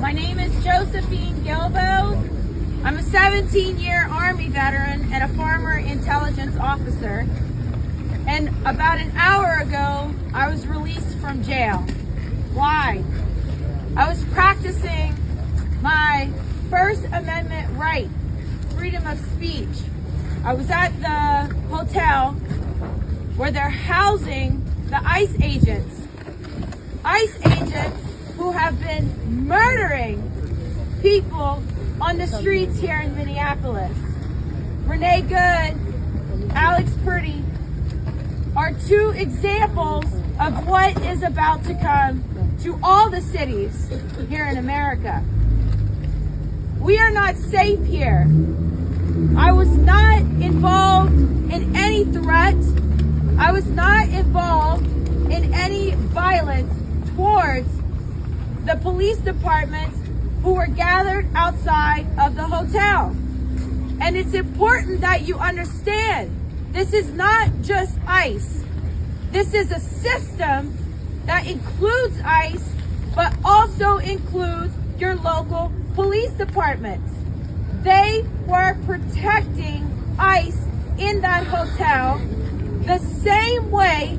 My name is Josephine Gilbo. I'm a 17-year Army veteran and a former intelligence officer. And about an hour ago, I was released from jail. Why? I was practicing my First Amendment right, freedom of speech. I was at the hotel where they're housing the ICE agents. ICE agents who have been murdering people on the streets here in Minneapolis. Renee Good, Alex Purdy are two examples of what is about to come to all the cities here in America. We are not safe here. I was not involved in any threat. I was not involved in any violence towards the police departments who were gathered outside of the hotel. And it's important that you understand, this is not just ICE. This is a system that includes ICE, but also includes your local police departments. They were protecting ICE in that hotel the same way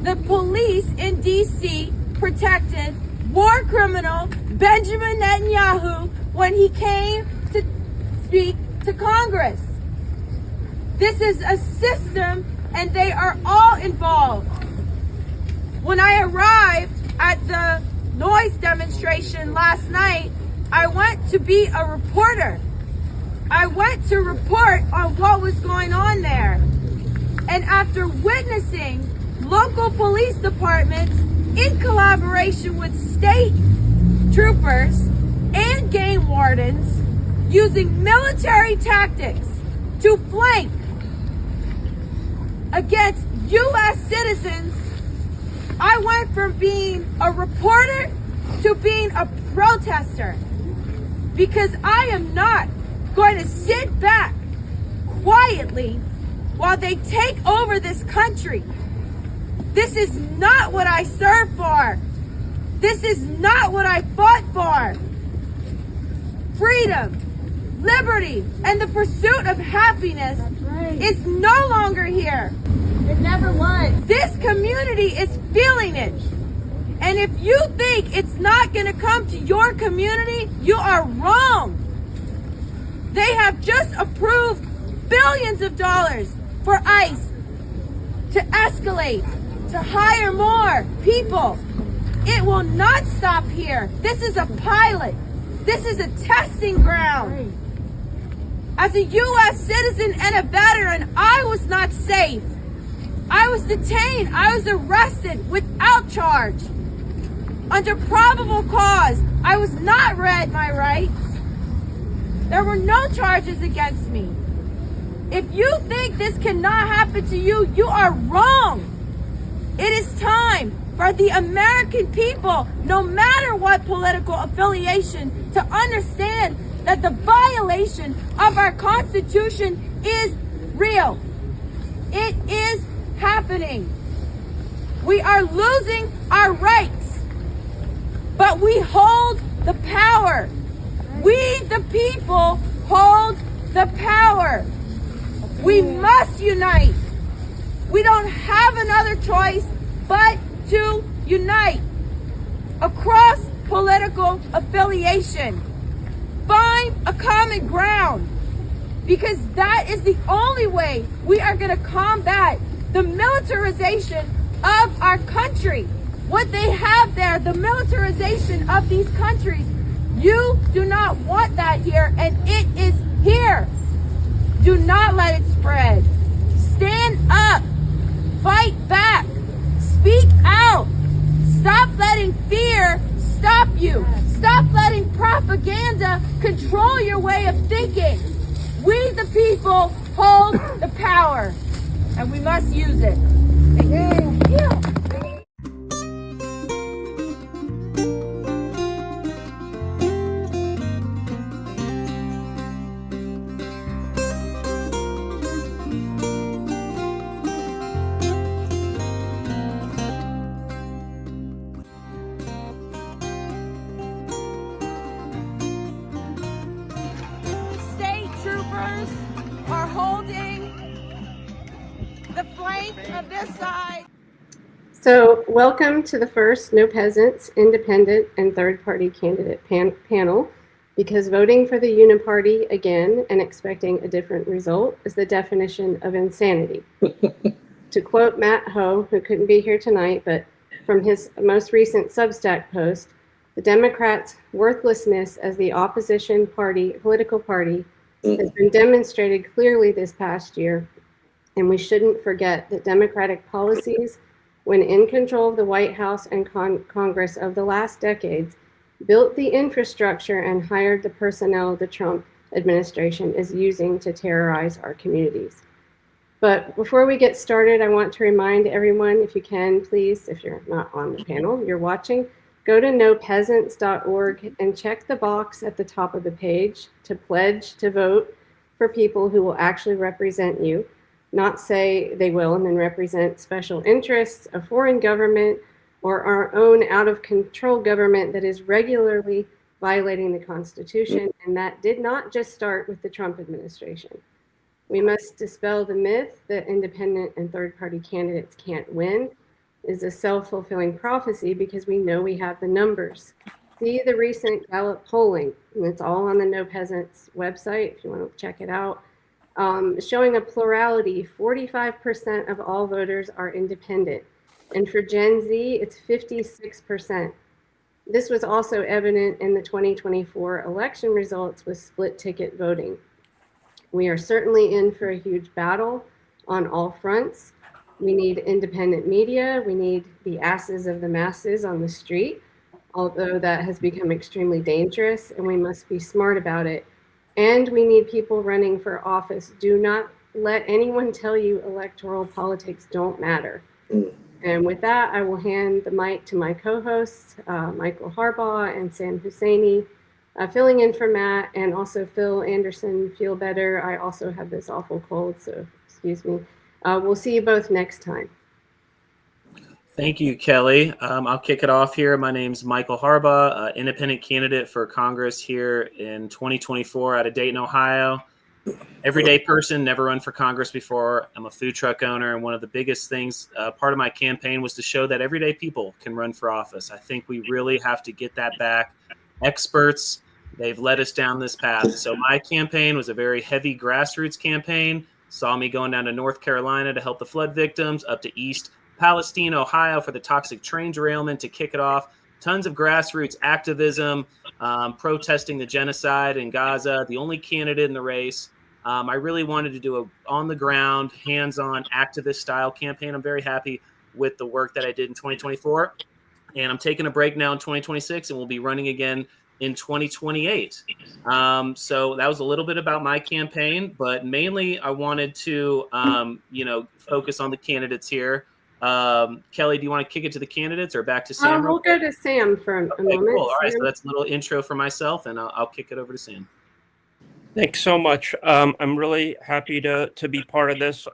the police in DC protected war criminal Benjamin Netanyahu when he came to speak to Congress. This is a system and they are all involved. When I arrived at the noise demonstration last night, I went to be a reporter. I went to report on what was going on there. And after witnessing local police departments in collaboration with state troopers and game wardens using military tactics to flank against U.S. citizens, I went from being a reporter to being a protester, because I am not going to sit back quietly while they take over this country. This is not what I served for. This is not what I fought for. Freedom, liberty, and the pursuit of happiness is no longer here. It never was. This community is feeling it. And if you think it's not going to come to your community, you are wrong. They have just approved billions of dollars for ICE to escalate, to hire more people. It will not stop here. This is a pilot. This is a testing ground. As a U.S. citizen and a veteran, I was not safe. I was detained. I was arrested without charge. Under probable cause, I was not read my rights. There were no charges against me. If you think this cannot happen to you, you are wrong. It is time for the American people, no matter what political affiliation, to understand that the violation of our Constitution is real. It is happening. We are losing our rights, but we hold the power. We, the people, hold the power. We must unite. We don't have another choice but to unite across political affiliation. Find a common ground, because that is the only way we are going to combat the militarization of our country. What they have there, the militarization of these countries, you do not want that here, and it is here. Do not let it spread. Stand up. Fight back. Speak out. Stop letting fear stop you. Stop letting propaganda control your way of thinking. We, the people, hold the power, and we must use it. Thank you. of this side. So, welcome to the first No Peasants, Independent, and Third Party Candidate panel. Because voting for the Uniparty again and expecting a different result is the definition of insanity. To quote Matt Ho, who couldn't be here tonight, but from his most recent Substack post, the Democrats' worthlessness as the opposition political party, has been demonstrated clearly this past year, and we shouldn't forget that Democratic policies, when in control of the White House and Congress of the last decades, built the infrastructure and hired the personnel the Trump administration is using to terrorize our communities. But before we get started, I want to remind everyone, if you can, please, if you're not on the panel, you're watching, go to nopeasants.org and check the box at the top of the page to pledge to vote for people who will actually represent you, not say they will and then represent special interests, a foreign government, or our own out-of-control government that is regularly violating the Constitution. And that did not just start with the Trump administration. We must dispel the myth that independent and third-party candidates can't win. It is a self-fulfilling prophecy because we know we have the numbers. See the recent Gallup polling, and it's all on the No Peasants website if you want to check it out, showing a plurality. 45% of all voters are independent. And for Gen Z, it's 56%. This was also evident in the 2024 election results with split ticket voting. We are certainly in for a huge battle on all fronts. We need independent media. We need the asses of the masses on the street, although that has become extremely dangerous, and we must be smart about it. And we need people running for office. Do not let anyone tell you electoral politics don't matter. And with that, I will hand the mic to my co-hosts, Michael Harbaugh and Sam Husseini, filling in for Matt, and also Phil Anderson. Feel better. I also have this awful cold, so excuse me. We'll see you both next time. Thank you, Kelly. I'll kick it off here. My name's Michael Harbaugh, independent candidate for Congress here in 2024 out of Dayton, Ohio. Everyday person, never run for Congress before. I'm a food truck owner, and one of the biggest things, part of my campaign was to show that everyday people can run for office. I think we really have to get that back. Experts, they've led us down this path. So my campaign was a very heavy grassroots campaign. Saw me going down to North Carolina to help the flood victims, up to East Palestine, Ohio for the toxic train derailment to kick it off. Tons of grassroots activism, protesting the genocide in Gaza, the only candidate in the race. I really wanted to do a on-the-ground, hands-on, activist-style campaign. I'm very happy with the work that I did in 2024. And I'm taking a break now in 2026, and we'll be running again in 2028. So that was a little bit about my campaign, but mainly I wanted to, focus on the candidates here. Kelly, do you want to kick it to the candidates or back to Sam? We'll go to Sam for a moment. Cool. All right, so that's a little intro for myself, and I'll kick it over to Sam. Thanks so much. I'm really happy to be part of this.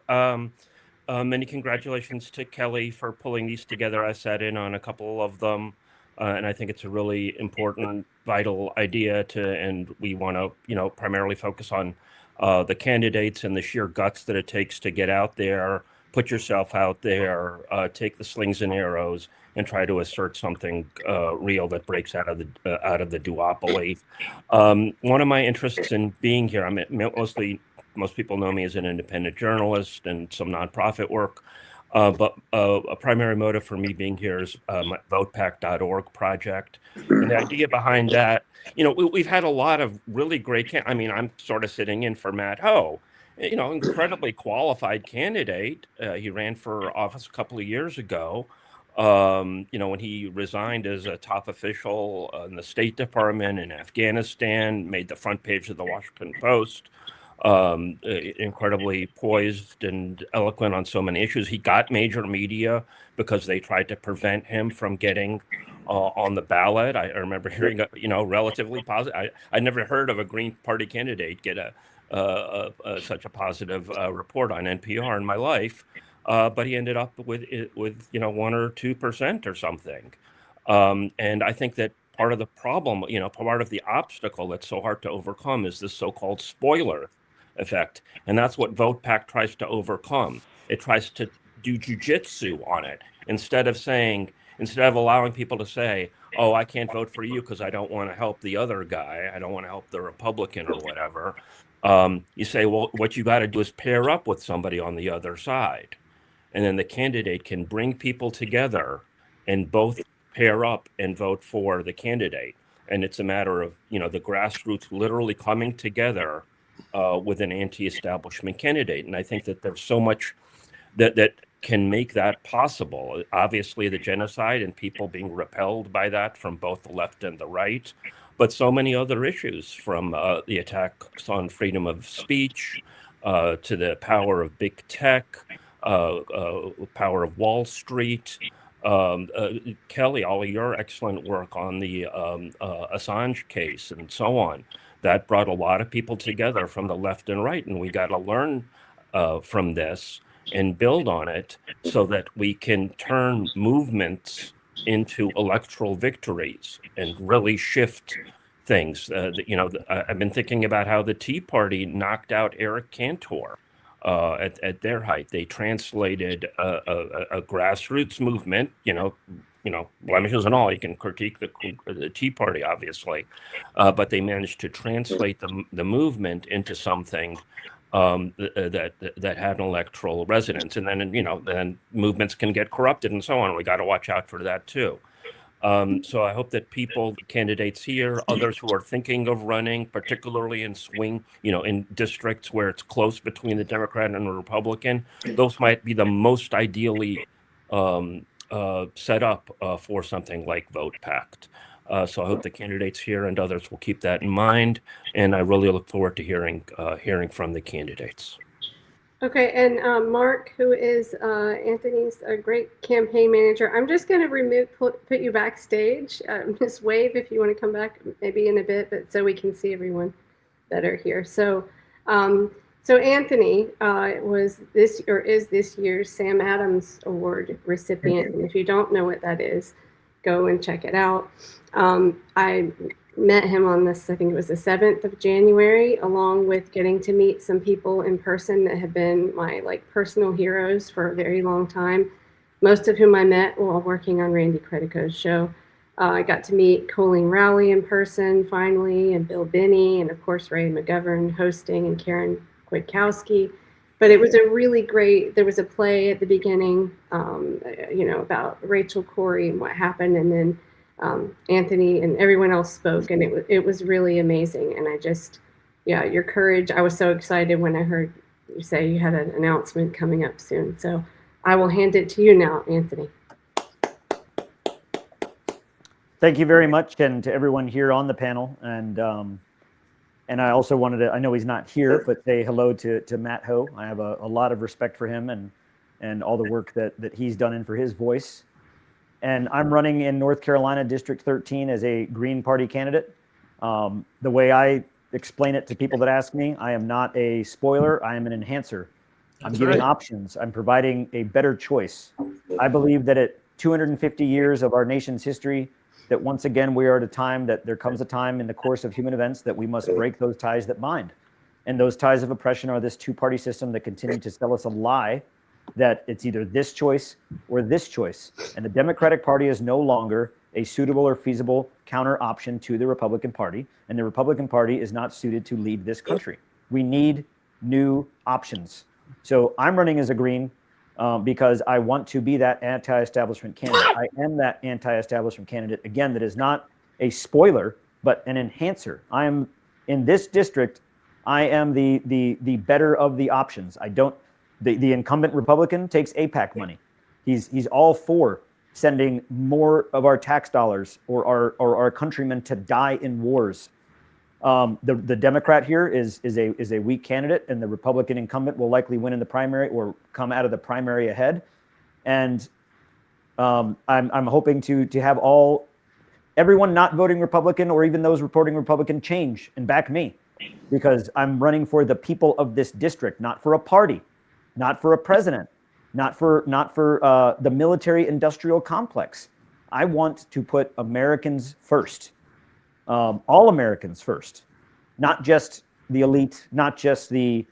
Many congratulations to Kelly for pulling these together. I sat in on a couple of them, and I think it's a really important, vital idea and we want to, primarily focus on the candidates and the sheer guts that it takes to get out there, put yourself out there, take the slings and arrows, and try to assert something real that breaks out of the duopoly. One of my interests in being here, most people know me as an independent journalist and some nonprofit work, but a primary motive for me being here is my votepack.org project. And the idea behind that, we've had a lot of really great, I'm sort of sitting in for Matt Ho, incredibly qualified candidate. He ran for office a couple of years ago. When he resigned as a top official in the State Department in Afghanistan, made the front page of the Washington Post, incredibly poised and eloquent on so many issues. He got major media because they tried to prevent him from getting on the ballot. I remember hearing, relatively positive. I never heard of a Green Party candidate get such a positive report on NPR in my life. But he ended up with 1 or 2% or something. And I think that part of the problem, part of the obstacle that's so hard to overcome is this so-called spoiler effect. And that's what VotePack tries to overcome. It tries to do jujitsu on it instead of allowing people to say, oh, I can't vote for you because I don't want to help the other guy. I don't want to help the Republican or whatever. You say, well, what you got to do is pair up with somebody on the other side. And then the candidate can bring people together and both pair up and vote for the candidate. And it's a matter of, the grassroots literally coming together with an anti-establishment candidate. And I think that there's so much that can make that possible. Obviously, the genocide and people being repelled by that from both the left and the right, but so many other issues, from the attacks on freedom of speech to the power of big tech, power of Wall Street. Kelly, all of your excellent work on the Assange case and so on, that brought a lot of people together from the left and right, and we got to learn from this and build on it so that we can turn movements into electoral victories and really shift things. I've been thinking about how the Tea Party knocked out Eric Cantor at their height. They translated a grassroots movement, blemishes and all. You can critique the Tea Party, obviously, but they managed to translate the movement into something that had an electoral resonance. And then movements can get corrupted and so on. We got to watch out for that too. So I hope that candidates here, others who are thinking of running, particularly in in districts where it's close between the Democrat and the Republican, those might be the most ideally set up for something like Vote Pact. So I hope the candidates here and others will keep that in mind, and I really look forward to hearing from the candidates. Okay, and Mark, who is Anthony's great campaign manager, I'm just going to put you backstage. Just wave if you want to come back, maybe in a bit, but so we can see everyone that are here. So, Anthony is this year's Sam Adams Award recipient, and if you don't know what that is, go and check it out. I met him on this, I think it was the 7th of January, along with getting to meet some people in person that have been my personal heroes for a very long time, most of whom I met while working on Randy Credico's show. I got to meet Colleen Rowley in person finally, and Bill Binney, and of course Ray McGovern hosting, and Karen Kwiatkowski. But it was there was a play at the beginning, about Rachel Corrie and what happened, and then Anthony and everyone else spoke, and it was really amazing. And your courage. I was so excited when I heard you say you had an announcement coming up soon. So I will hand it to you now, Anthony. Thank you very much, and to everyone here on the panel. And I also wanted to, I know he's not here, but say hello to Matt Ho. I have a lot of respect for him and all the work that he's done in for his voice. And I'm running in North Carolina District 13 as a Green Party candidate. The way I explain it to people that ask me, I am not a spoiler, I am an enhancer. I'm giving options. I'm providing a better choice. I believe that at 250 years of our nation's history, that once again, we are at a time that there comes a time in the course of human events that we must break those ties that bind. And those ties of oppression are this two-party system that continue to sell us a lie that it's either this choice or this choice. And the Democratic Party is no longer a suitable or feasible counter option to the Republican Party. And the Republican Party is not suited to lead this country. We need new options. So I'm running as a Green because I want to be that anti-establishment candidate. I am that anti-establishment candidate, again, that is not a spoiler, but an enhancer. I am, in this district, I am the better of the options. The incumbent Republican takes APAC money. He's all for sending more of our tax dollars or our countrymen to die in wars. The Democrat here is a weak candidate, and the Republican incumbent will likely win in the primary or come out of the primary ahead. And I'm hoping to have everyone not voting Republican or even those reporting Republican change and back me, because I'm running for the people of this district, not for a party, not for a president, not for the military industrial complex. I want to put Americans first. All Americans first, not just the elite, not just the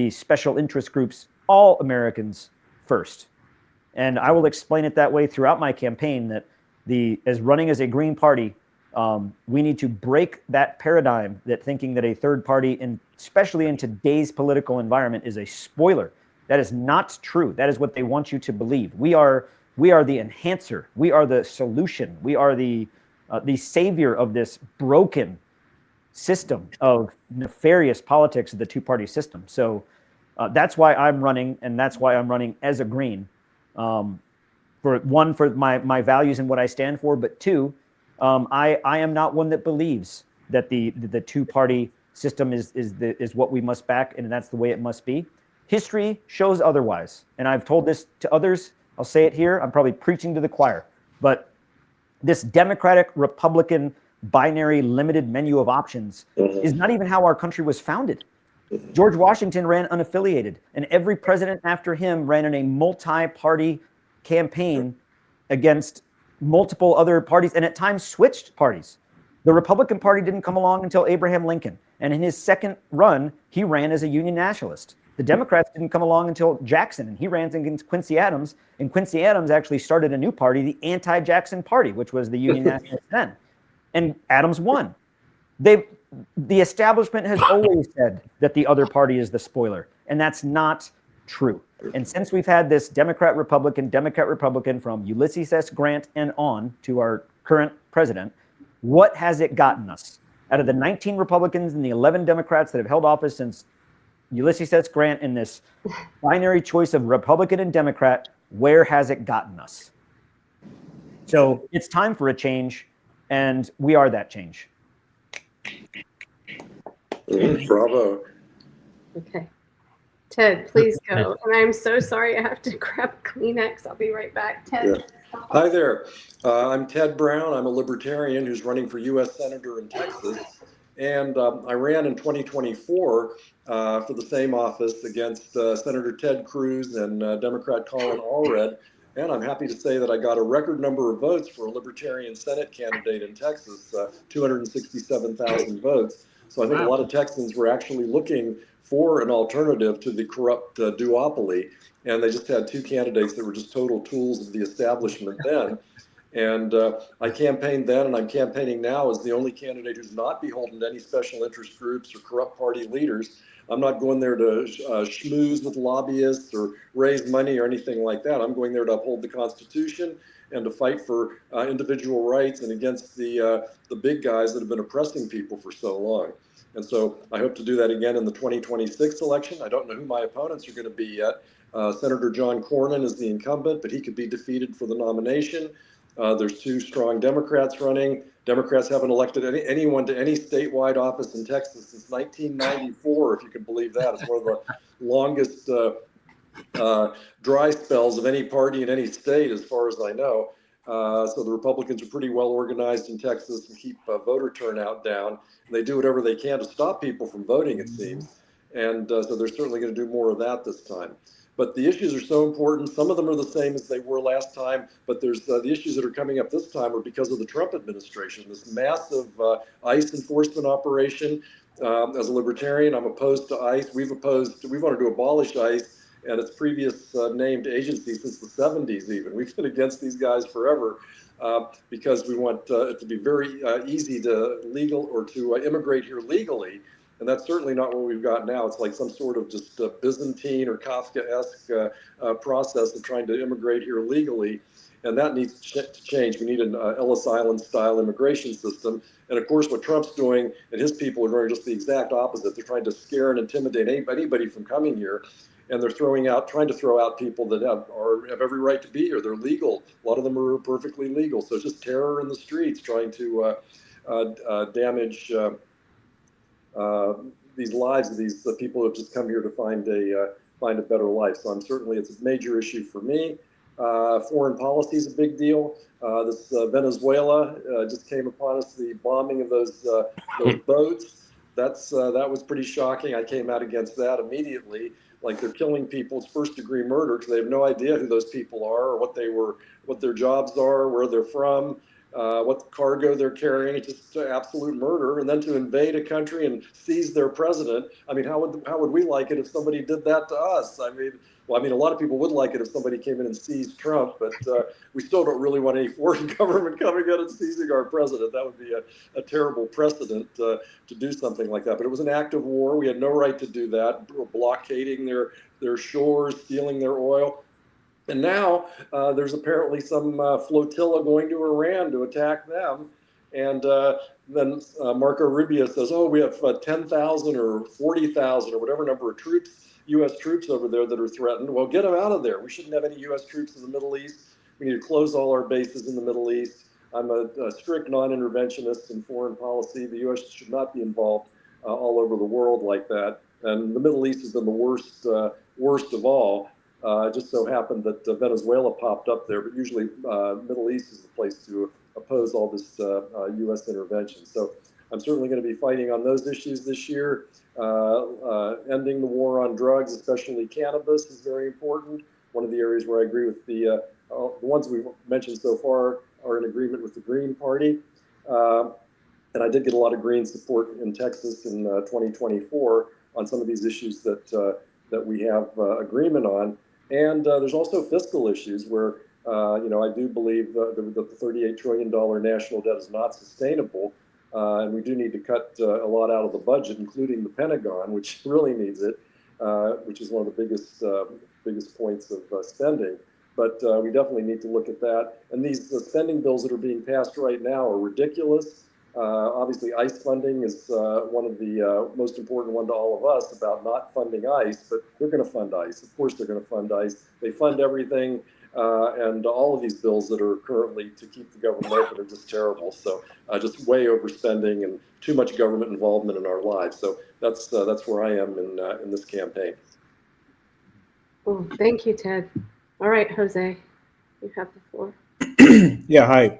special interest groups, all Americans first. And I will explain it that way throughout my campaign, that as running as a Green Party, we need to break that paradigm, that thinking that a third party, and especially in today's political environment, is a spoiler. That is not true. That is what they want you to believe. We are the enhancer. We are the solution. We are the savior of this broken system of nefarious politics of the two-party system. So that's why I'm running, and that's why I'm running as a Green. For my values and what I stand for, but two, I am not one that believes that the two-party system is what we must back, and that's the way it must be. History shows otherwise, and I've told this to others. I'll say it here. I'm probably preaching to the choir, but this Democratic Republican binary limited menu of options is not even how our country was founded. George Washington ran unaffiliated, and every president after him ran in a multi-party campaign against multiple other parties, and at times switched parties. The Republican Party didn't come along until Abraham Lincoln, and in his second run, he ran as a Union nationalist. The Democrats didn't come along until Jackson, and he ran against Quincy Adams, and Quincy Adams actually started a new party, the anti-Jackson Party, which was the Union nationalists then. And Adams won. The establishment has always said that the other party is the spoiler, and that's not true. And since we've had this Democrat-Republican from Ulysses S. Grant and on to our current president, what has it gotten us? Out of the 19 Republicans and the 11 Democrats that have held office since Ulysses S. Grant in this binary choice of Republican and Democrat, where has it gotten us? So it's time for a change, and we are that change. Bravo. Okay. Ted, please go. And I'm so sorry I have to grab a Kleenex. I'll be right back. Ted. Yeah. Hi there. I'm Ted Brown. I'm a libertarian who's running for U.S. Senator in Texas. And I ran in 2024 for the same office against Senator Ted Cruz and Democrat Colin Allred. And I'm happy to say that I got a record number of votes for a Libertarian Senate candidate in Texas, 267,000 votes. So I think a lot of Texans were actually looking for an alternative to the corrupt duopoly. And they just had two candidates that were just total tools of the establishment then. And I campaigned then, and I'm campaigning now as the only candidate who's not beholden to any special interest groups or corrupt party leaders. I'm not going there to schmooze with lobbyists or raise money or anything like that. I'm going there to uphold the Constitution and to fight for individual rights and against the big guys that have been oppressing people for so long. And so I hope to do that again in the 2026 election. I don't know who my opponents are going to be yet. Senator John Cornyn is the incumbent, but he could be defeated for the nomination. There's two strong Democrats running. Democrats haven't elected anyone to any statewide office in Texas since 1994, if you can believe that. It's one of the longest dry spells of any party in any state, as far as I know. So the Republicans are pretty well organized in Texas and keep voter turnout down. And they do whatever they can to stop people from voting, it seems. And so they're certainly going to do more of that this time. But the issues are so important. Some of them are the same as they were last time, but there's the issues that are coming up this time are because of the Trump administration, this massive ICE enforcement operation. As a libertarian, I'm opposed to ICE. We've wanted to abolish ICE and its previous named agency since the 70s even. We've been against these guys forever because we want it to be very easy to immigrate here legally. And that's certainly not what we've got now. It's like some sort of just Byzantine or Kafkaesque process of trying to immigrate here legally. And that needs to change. We need an Ellis Island style immigration system. And of course, what Trump's doing and his people are doing just the exact opposite. They're trying to scare and intimidate anybody from coming here. And they're trying to throw out people that have every right to be here. They're legal. A lot of them are perfectly legal. So it's just terror in the streets trying to damage these lives of these people who have just come here to find a better life. So it's a major issue for me. Foreign policy is a big deal. This Venezuela just came upon us, the bombing of those boats. That was pretty shocking. I came out against that immediately. Like, they're killing people. It's first-degree murder because they have no idea who those people are or what their jobs are, where they're from. what cargo they're carrying. It's just absolute murder. And then to invade a country and seize their president. I mean, how would we like it if somebody did that to us? I mean, well, I mean, a lot of people would like it if somebody came in and seized Trump, but we still don't really want any foreign government coming in and seizing our president. That would be a terrible precedent to do something like that. But it was an act of war. We had no right to do that. We were blockading their shores, stealing their oil. And now there's apparently some flotilla going to Iran to attack them. And then Marco Rubio says, oh, we have 10,000 or 40,000 or whatever number of troops, U.S. troops over there that are threatened. Well, get them out of there. We shouldn't have any U.S. troops in the Middle East. We need to close all our bases in the Middle East. I'm a strict non-interventionist in foreign policy. The U.S. should not be involved all over the world like that. And the Middle East has been the worst of all. It just so happened that Venezuela popped up there, but usually Middle East is the place to oppose all this U.S. intervention. So I'm certainly going to be fighting on those issues this year. Ending the war on drugs, especially cannabis, is very important. One of the areas where I agree with the ones we've mentioned so far are in agreement with the Green Party. And I did get a lot of Green support in Texas in 2024 on some of these issues that we have agreement on. And there's also fiscal issues where, I do believe that the $38 trillion national debt is not sustainable. And we do need to cut a lot out of the budget, including the Pentagon, which really needs it, which is one of the biggest points of spending. But we definitely need to look at that. And these spending bills that are being passed right now are ridiculous. Obviously, ICE funding is one of the most important one to all of us about not funding ICE, but they're going to fund ICE. Of course, they're going to fund ICE. They fund everything, and all of these bills that are currently to keep the government open are just terrible. So just way overspending and too much government involvement in our lives. So that's where I am in this campaign. Well, thank you, Ted. All right, Jose, you have the floor. Yeah, hi.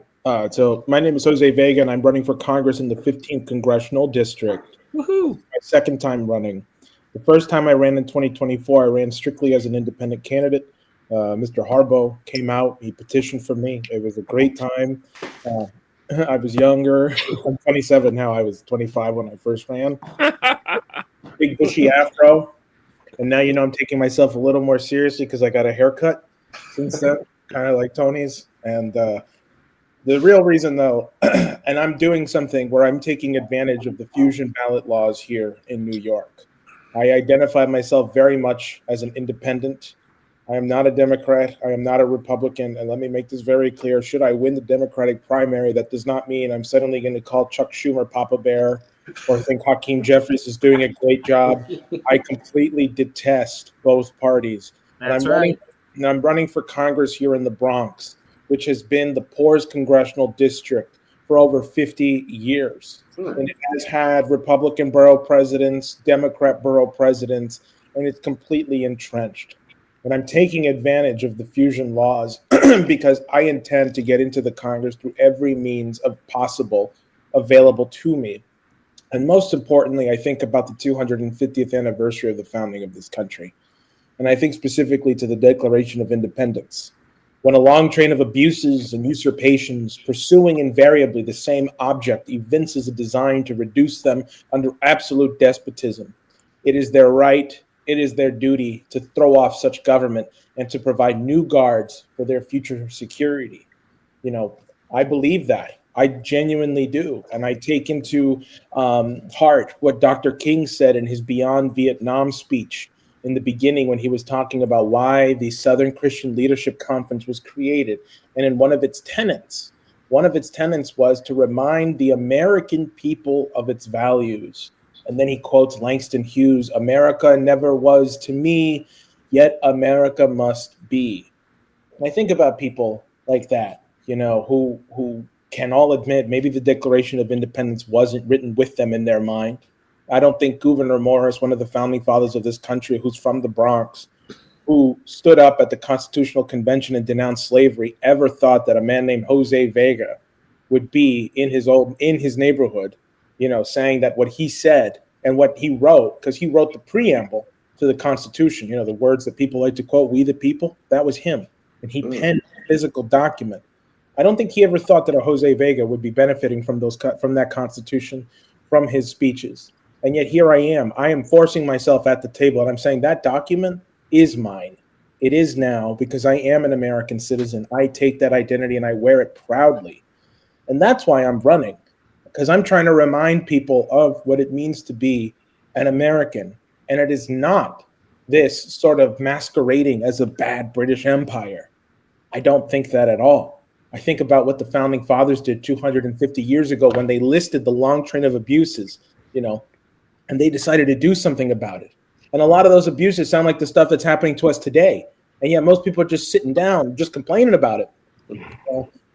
So my name is Jose Vega, and I'm running for Congress in the 15th Congressional District. Woohoo! My second time running. The first time I ran in 2024, I ran strictly as an independent candidate. Mr. Harbaugh came out. He petitioned for me. It was a great time. I was younger. I'm 27 now. I was 25 when I first ran. Big bushy afro. And now, I'm taking myself a little more seriously because I got a haircut since then, kind of like Tony's. And the real reason, though, and I'm doing something where I'm taking advantage of the fusion ballot laws here in New York. I identify myself very much as an independent. I am not a Democrat. I am not a Republican. And let me make this very clear. Should I win the Democratic primary, that does not mean I'm suddenly going to call Chuck Schumer Papa Bear or think Hakeem Jeffries is doing a great job. I completely detest both parties. That's and I'm running for Congress here in the Bronx, which has been the poorest congressional district for over 50 years. And it has had Republican borough presidents, Democrat borough presidents, and it's completely entrenched. And I'm taking advantage of the fusion laws because I intend to get into the Congress through every means of possible available to me. And most importantly, I think about the 250th anniversary of the founding of this country. And I think specifically to the Declaration of Independence. When a long train of abuses and usurpations, pursuing invariably the same object, evinces a design to reduce them under absolute despotism, it is their right, it is their duty to throw off such government and to provide new guards for their future security. I believe that. I genuinely do. And I take into heart what Dr. King said in his Beyond Vietnam speech in the beginning when he was talking about why the Southern Christian Leadership Conference was created. And in one of its tenets was to remind the American people of its values. And then he quotes Langston Hughes, "America never was to me, yet America must be." And I think about people like that, who can all admit maybe the Declaration of Independence wasn't written with them in their mind. I don't think Gouverneur Morris, one of the founding fathers of this country, who's from the Bronx, who stood up at the Constitutional Convention and denounced slavery, ever thought that a man named Jose Vega would be in his neighborhood, saying that what he said and what he wrote, because he wrote the preamble to the Constitution, the words that people like to quote, "We the people," that was him. And he penned a physical document. I don't think he ever thought that a Jose Vega would be benefiting from that Constitution, from his speeches. And yet here I am. I am forcing myself at the table, and I'm saying that document is mine. It is now because I am an American citizen. I take that identity and I wear it proudly. And that's why I'm running, because I'm trying to remind people of what it means to be an American. And it is not this sort of masquerading as a bad British Empire. I don't think that at all. I think about what the founding fathers did 250 years ago when they listed the long train of abuses, and they decided to do something about it. And a lot of those abuses sound like the stuff that's happening to us today. And yet most people are just sitting down, just complaining about it.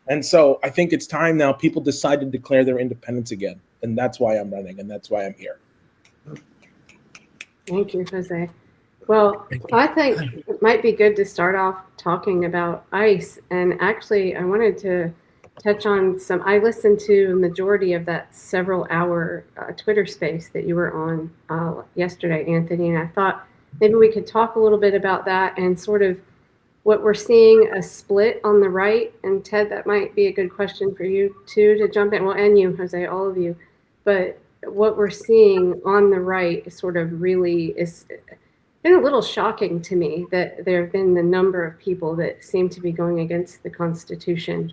And so I think it's time now people decide to declare their independence again. And that's why I'm running, and that's why I'm here. Thank you, Jose. Well, I think it might be good to start off talking about ICE. And actually, I wanted to touch on I listened to a majority of that several-hour Twitter space that you were on yesterday, Anthony, and I thought maybe we could talk a little bit about that and sort of what we're seeing, a split on the right. And Ted, that might be a good question for you too to jump in. Well, and you, Jose, all of you. But what we're seeing on the right is sort of really is been a little shocking to me that there have been the number of people that seem to be going against the Constitution.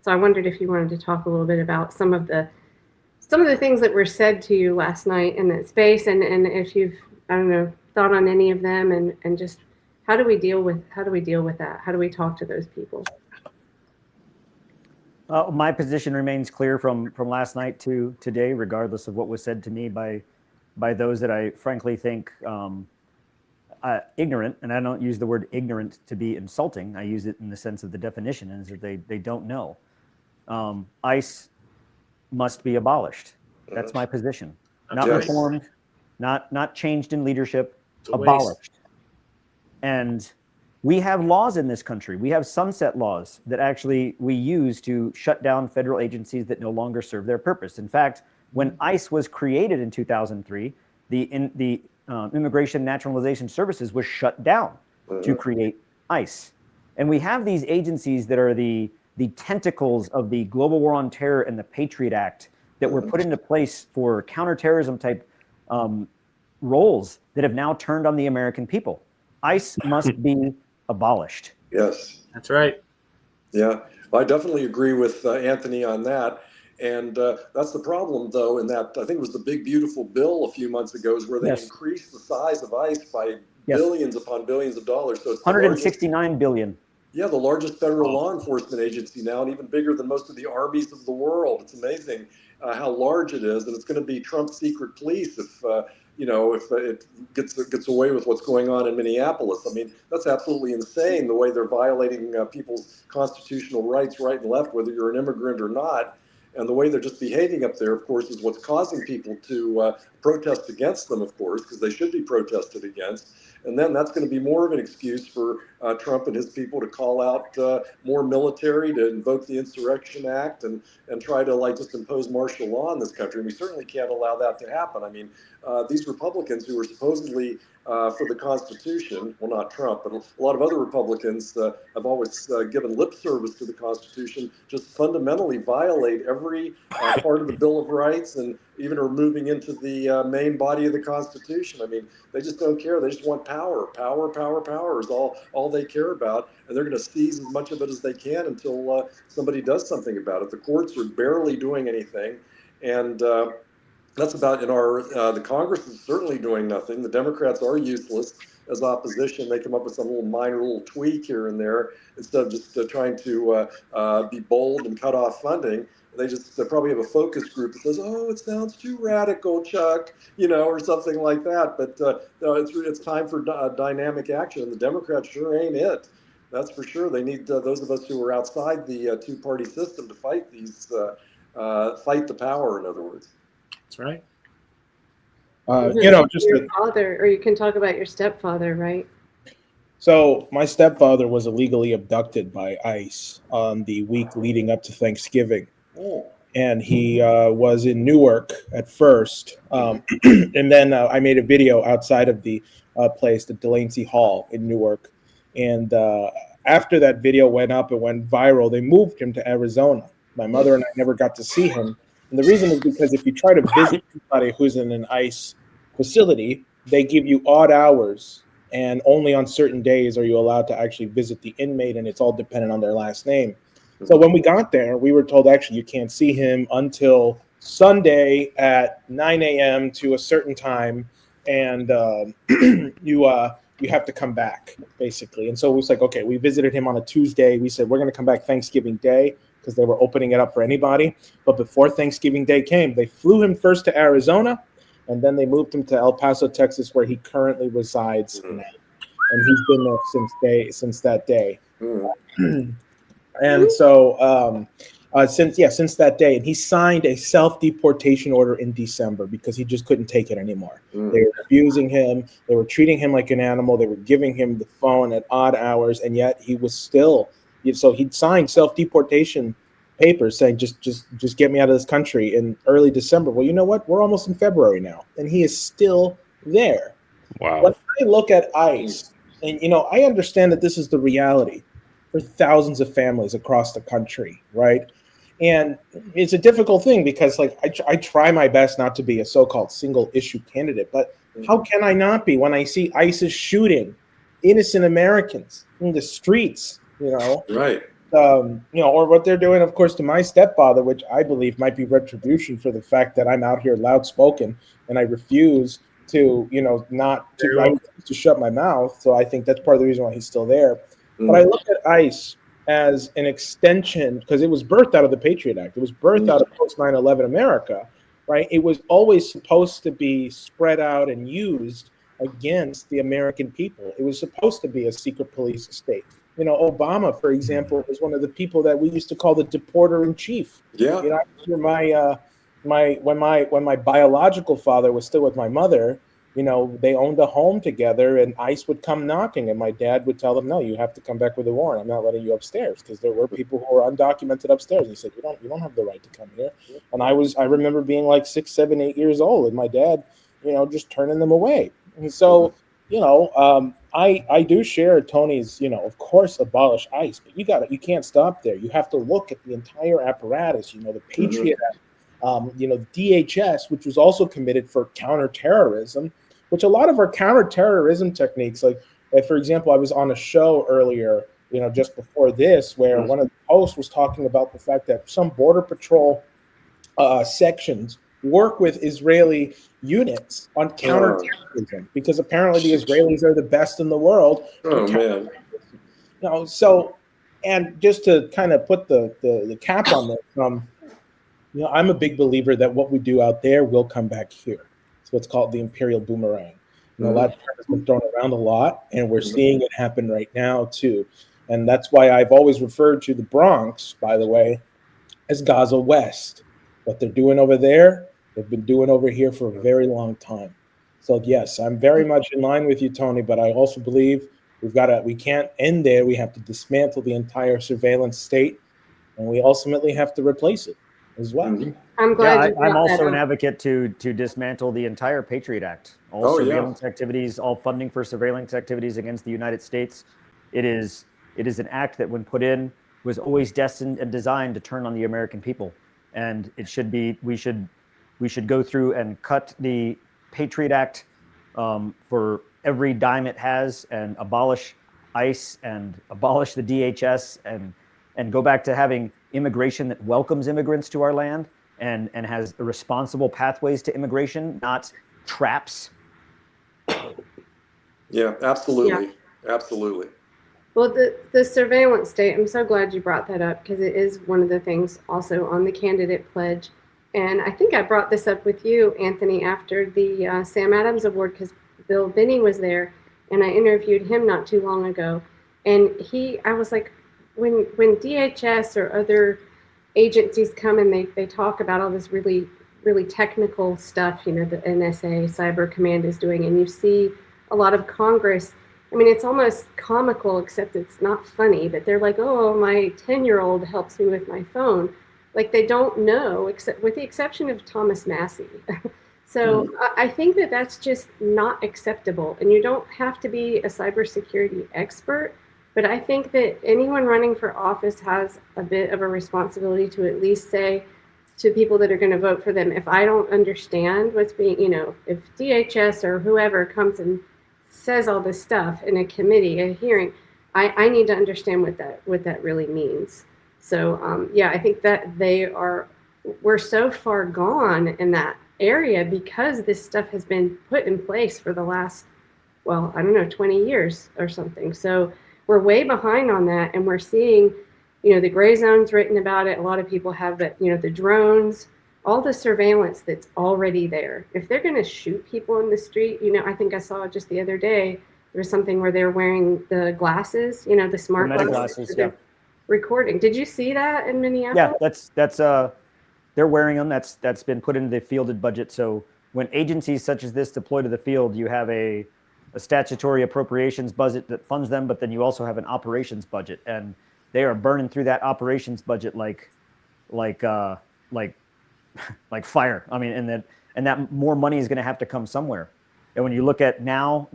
So I wondered if you wanted to talk a little bit about some of the things that were said to you last night in that space, and if you've, I don't know, thought on any of them, and just how do we deal with that? How do we talk to those people? My position remains clear from last night to today, regardless of what was said to me by those that I frankly think ignorant. And I don't use the word ignorant to be insulting. I use it in the sense of the definition, is that they don't know. ICE must be abolished. That's my position. Not reformed, not changed in leadership, abolished. And we have laws in this country. We have sunset laws that actually we use to shut down federal agencies that no longer serve their purpose. In fact, when ICE was created in 2003, the Immigration Naturalization Services was shut down to create ICE. And we have these agencies that are the tentacles of the global war on terror and the Patriot Act that were put into place for counterterrorism type roles that have now turned on the American people. ICE must be abolished. Yes. That's right. Yeah, I definitely agree with Anthony on that. And that's the problem, though, in that I think it was the big, beautiful bill a few months ago is where they increased the size of ICE by billions upon billions of dollars. So it's 169 billion. Yeah, the largest federal law enforcement agency now, and even bigger than most of the armies of the world. It's amazing how large it is, and it's going to be Trump's secret police if it gets away with what's going on in Minneapolis. I mean, that's absolutely insane the way they're violating people's constitutional rights right and left, whether you're an immigrant or not. And the way they're just behaving up there, of course, is what's causing people to protest against them, of course, because they should be protested against. And then that's going to be more of an excuse for Trump and his people to call out more military, to invoke the Insurrection Act, and try to just impose martial law in this country. And we certainly can't allow that to happen. I mean, these Republicans who are supposedly for the Constitution, well, not Trump, but a lot of other Republicans have always given lip service to the Constitution, just fundamentally violate every part of the Bill of Rights, and even are moving into the main body of the Constitution. I mean, they just don't care. They just want power. Power is all they care about, and they're going to seize as much of it as they can until somebody does something about it. The courts are barely doing anything, and that's about the Congress is certainly doing nothing. The Democrats are useless as opposition. They come up with some minor tweak here and there instead of just trying to be bold and cut off funding. They just probably have a focus group that says, "Oh, it sounds too radical, Chuck," or something like that. But it's time for dynamic action, and the Democrats sure ain't it. That's for sure. They need those of us who are outside the two-party system to fight fight the power. In other words. That's right. Just your father, or you can talk about your stepfather, right? So my stepfather was illegally abducted by ICE on the week leading up to Thanksgiving. Oh. And he was in Newark at first. And then I made a video outside of the place, the Delancey Hall in Newark. And after that video went up, it went viral, they moved him to Arizona. My mother and I never got to see him. And the reason is because if you try to visit somebody who's in an ICE facility, they give you odd hours, and only on certain days are you allowed to actually visit the inmate, and it's all dependent on their last name. So when we got there, we were told actually you can't see him until Sunday at 9 a.m. to a certain time, and you have to come back, basically. And so it was like, okay, we visited him on a Tuesday. We said we're going to come back Thanksgiving Day because they were opening it up for anybody. But before Thanksgiving Day came, they flew him first to Arizona, and then they moved him to El Paso, Texas, where he currently resides now. And he's been there since that day. And so since that day, and he signed a self-deportation order in December because he just couldn't take it anymore. They were abusing him. They were treating him like an animal. They were giving him the phone at odd hours, and yet he was still. So he'd signed self-deportation papers saying, just get me out of this country in early December. Well, you know what? We're almost in February now, and he is still there. Wow. When I look at ICE, and I understand that this is the reality for thousands of families across the country, right? And it's a difficult thing because, like, I try my best not to be a so-called single issue candidate, but how can I not be when I see ISIS shooting innocent Americans in the streets, Right. Or what they're doing, of course, to my stepfather, which I believe might be retribution for the fact that I'm out here loud spoken and I refuse to, I refuse to shut my mouth. So I think that's part of the reason why he's still there. But I look at ICE as an extension, because it was birthed out of the Patriot Act. It was birthed out of post 9/11 America, right? It was always supposed to be spread out and used against the American people. It was supposed to be a secret police state. Obama, for example, was one of the people that we used to call the deporter in chief. Yeah. I remember when my biological father was still with my mother, they owned a home together, and ICE would come knocking, and my dad would tell them, no, you have to come back with a warrant. I'm not letting you upstairs, because there were people who were undocumented upstairs. And he said, you don't have the right to come here. And I remember being like 6, 7, 8 years old, and my dad, just turning them away. And so, I do share Tony's, of course, abolish ICE, but you can't stop there. You have to look at the entire apparatus, the Patriot Act, DHS, which was also committed for counterterrorism, which a lot of our counterterrorism techniques, like for example, I was on a show earlier, just before this, where one of the hosts was talking about the fact that some border patrol sections work with Israeli units on counterterrorism, because apparently the Israelis are the best in the world. Oh man. And just to kind of put the cap on this, I'm a big believer that what we do out there will come back here. It's what's called the imperial boomerang. A lot of term has been thrown around a lot, and we're seeing it happen right now too. And that's why I've always referred to the Bronx, by the way, as Gaza West. What they're doing over there, they've been doing over here for a very long time. So yes, I'm very much in line with you, Tony, but I also believe we can't end there. We have to dismantle the entire surveillance state, and we ultimately have to replace it as well. I'm glad I'm also an advocate to dismantle the entire Patriot Act, all surveillance activities, all funding for surveillance activities against the United States. It is an act that, when put in, was always destined and designed to turn on the American people. And it should be, we should go through and cut the Patriot Act for every dime it has, and abolish ICE and abolish the DHS, and go back to having immigration that welcomes immigrants to our land and has responsible pathways to immigration, not traps. Yeah, absolutely. Yeah. Absolutely. Well, the surveillance state, I'm so glad you brought that up, because it is one of the things also on the candidate pledge. And I think I brought this up with you, Anthony, after the Sam Adams Award, because Bill Binney was there, and I interviewed him not too long ago. And I was like, when DHS or other agencies come and they talk about all this really, really technical stuff, the NSA Cyber Command is doing, and you see a lot of Congress, I mean, it's almost comical, except it's not funny, but they're like, oh, my 10-year-old helps me with my phone. Like, they don't know, except with the exception of Thomas Massey. So I think that's just not acceptable. And you don't have to be a cybersecurity expert But I think that anyone running for office has a bit of a responsibility to at least say to people that are going to vote for them, if I don't understand what's being, if DHS or whoever comes and says all this stuff in a committee, a hearing, I need to understand what that really means. So yeah, I think that we're so far gone in that area because this stuff has been put in place for the last, well, I don't know, 20 years or something. So we're way behind on that, and we're seeing, the gray zones written about it. A lot of people have that, the drones, all the surveillance that's already there. If they're going to shoot people in the street, I think I saw just the other day, there was something where they're wearing the glasses, the smart glasses, yeah. Recording. Did you see that in Minneapolis? Yeah, that's they're wearing them. That's been put into the fielded budget. So when agencies such as this deploy to the field, you have a statutory appropriations budget that funds them, but then you also have an operations budget, and they are burning through that operations budget like fire. I mean, and that more money is going to have to come somewhere. And when you look at now,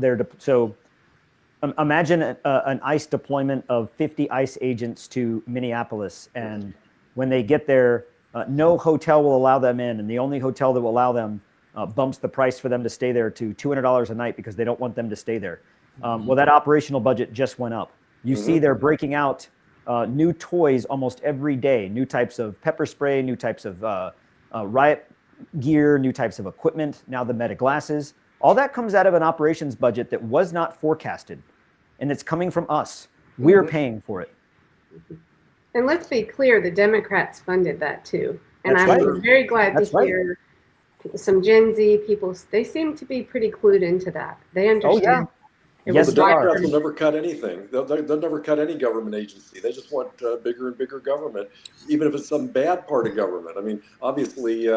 imagine an ICE deployment of 50 ICE agents to Minneapolis, and when they get there, no hotel will allow them in, and the only hotel that will allow them bumps the price for them to stay there to $200 a night because they don't want them to stay there. Well, that operational budget just went up. You see they're breaking out new toys almost every day, new types of pepper spray, new types of riot gear, new types of equipment, now the Meta glasses. All that comes out of an operations budget that was not forecasted, and it's coming from us. We're paying for it. And let's be clear, the Democrats funded that too. And That's I'm right. very glad That's to hear some Gen Z people, they seem to be pretty clued into that. They understand. yeah. It Yes, was The they are. Democrats will never cut anything. They'll never cut any government agency. They just want bigger and bigger government, even if it's some bad part of government. I mean, obviously,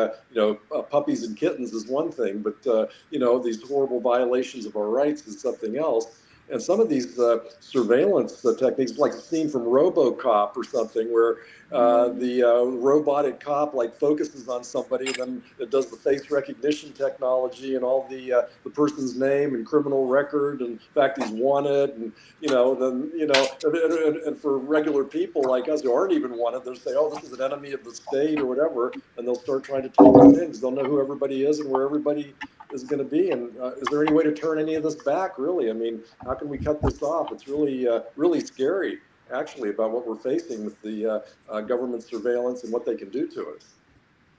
puppies and kittens is one thing, but these horrible violations of our rights is something else. And some of these surveillance techniques, like a scene from RoboCop or something, where the robotic cop focuses on somebody, and then it does the face recognition technology and all the person's name and criminal record, and in fact he's wanted, and and for regular people like us who aren't even wanted, they'll say, oh, this is an enemy of the state or whatever, and they'll start trying to take us in because they'll know who everybody is and where everybody is going to be. And is there any way to turn any of this back, really? I mean, how can we cut this off? It's really, really scary, actually, about what we're facing with the government surveillance and what they can do to us.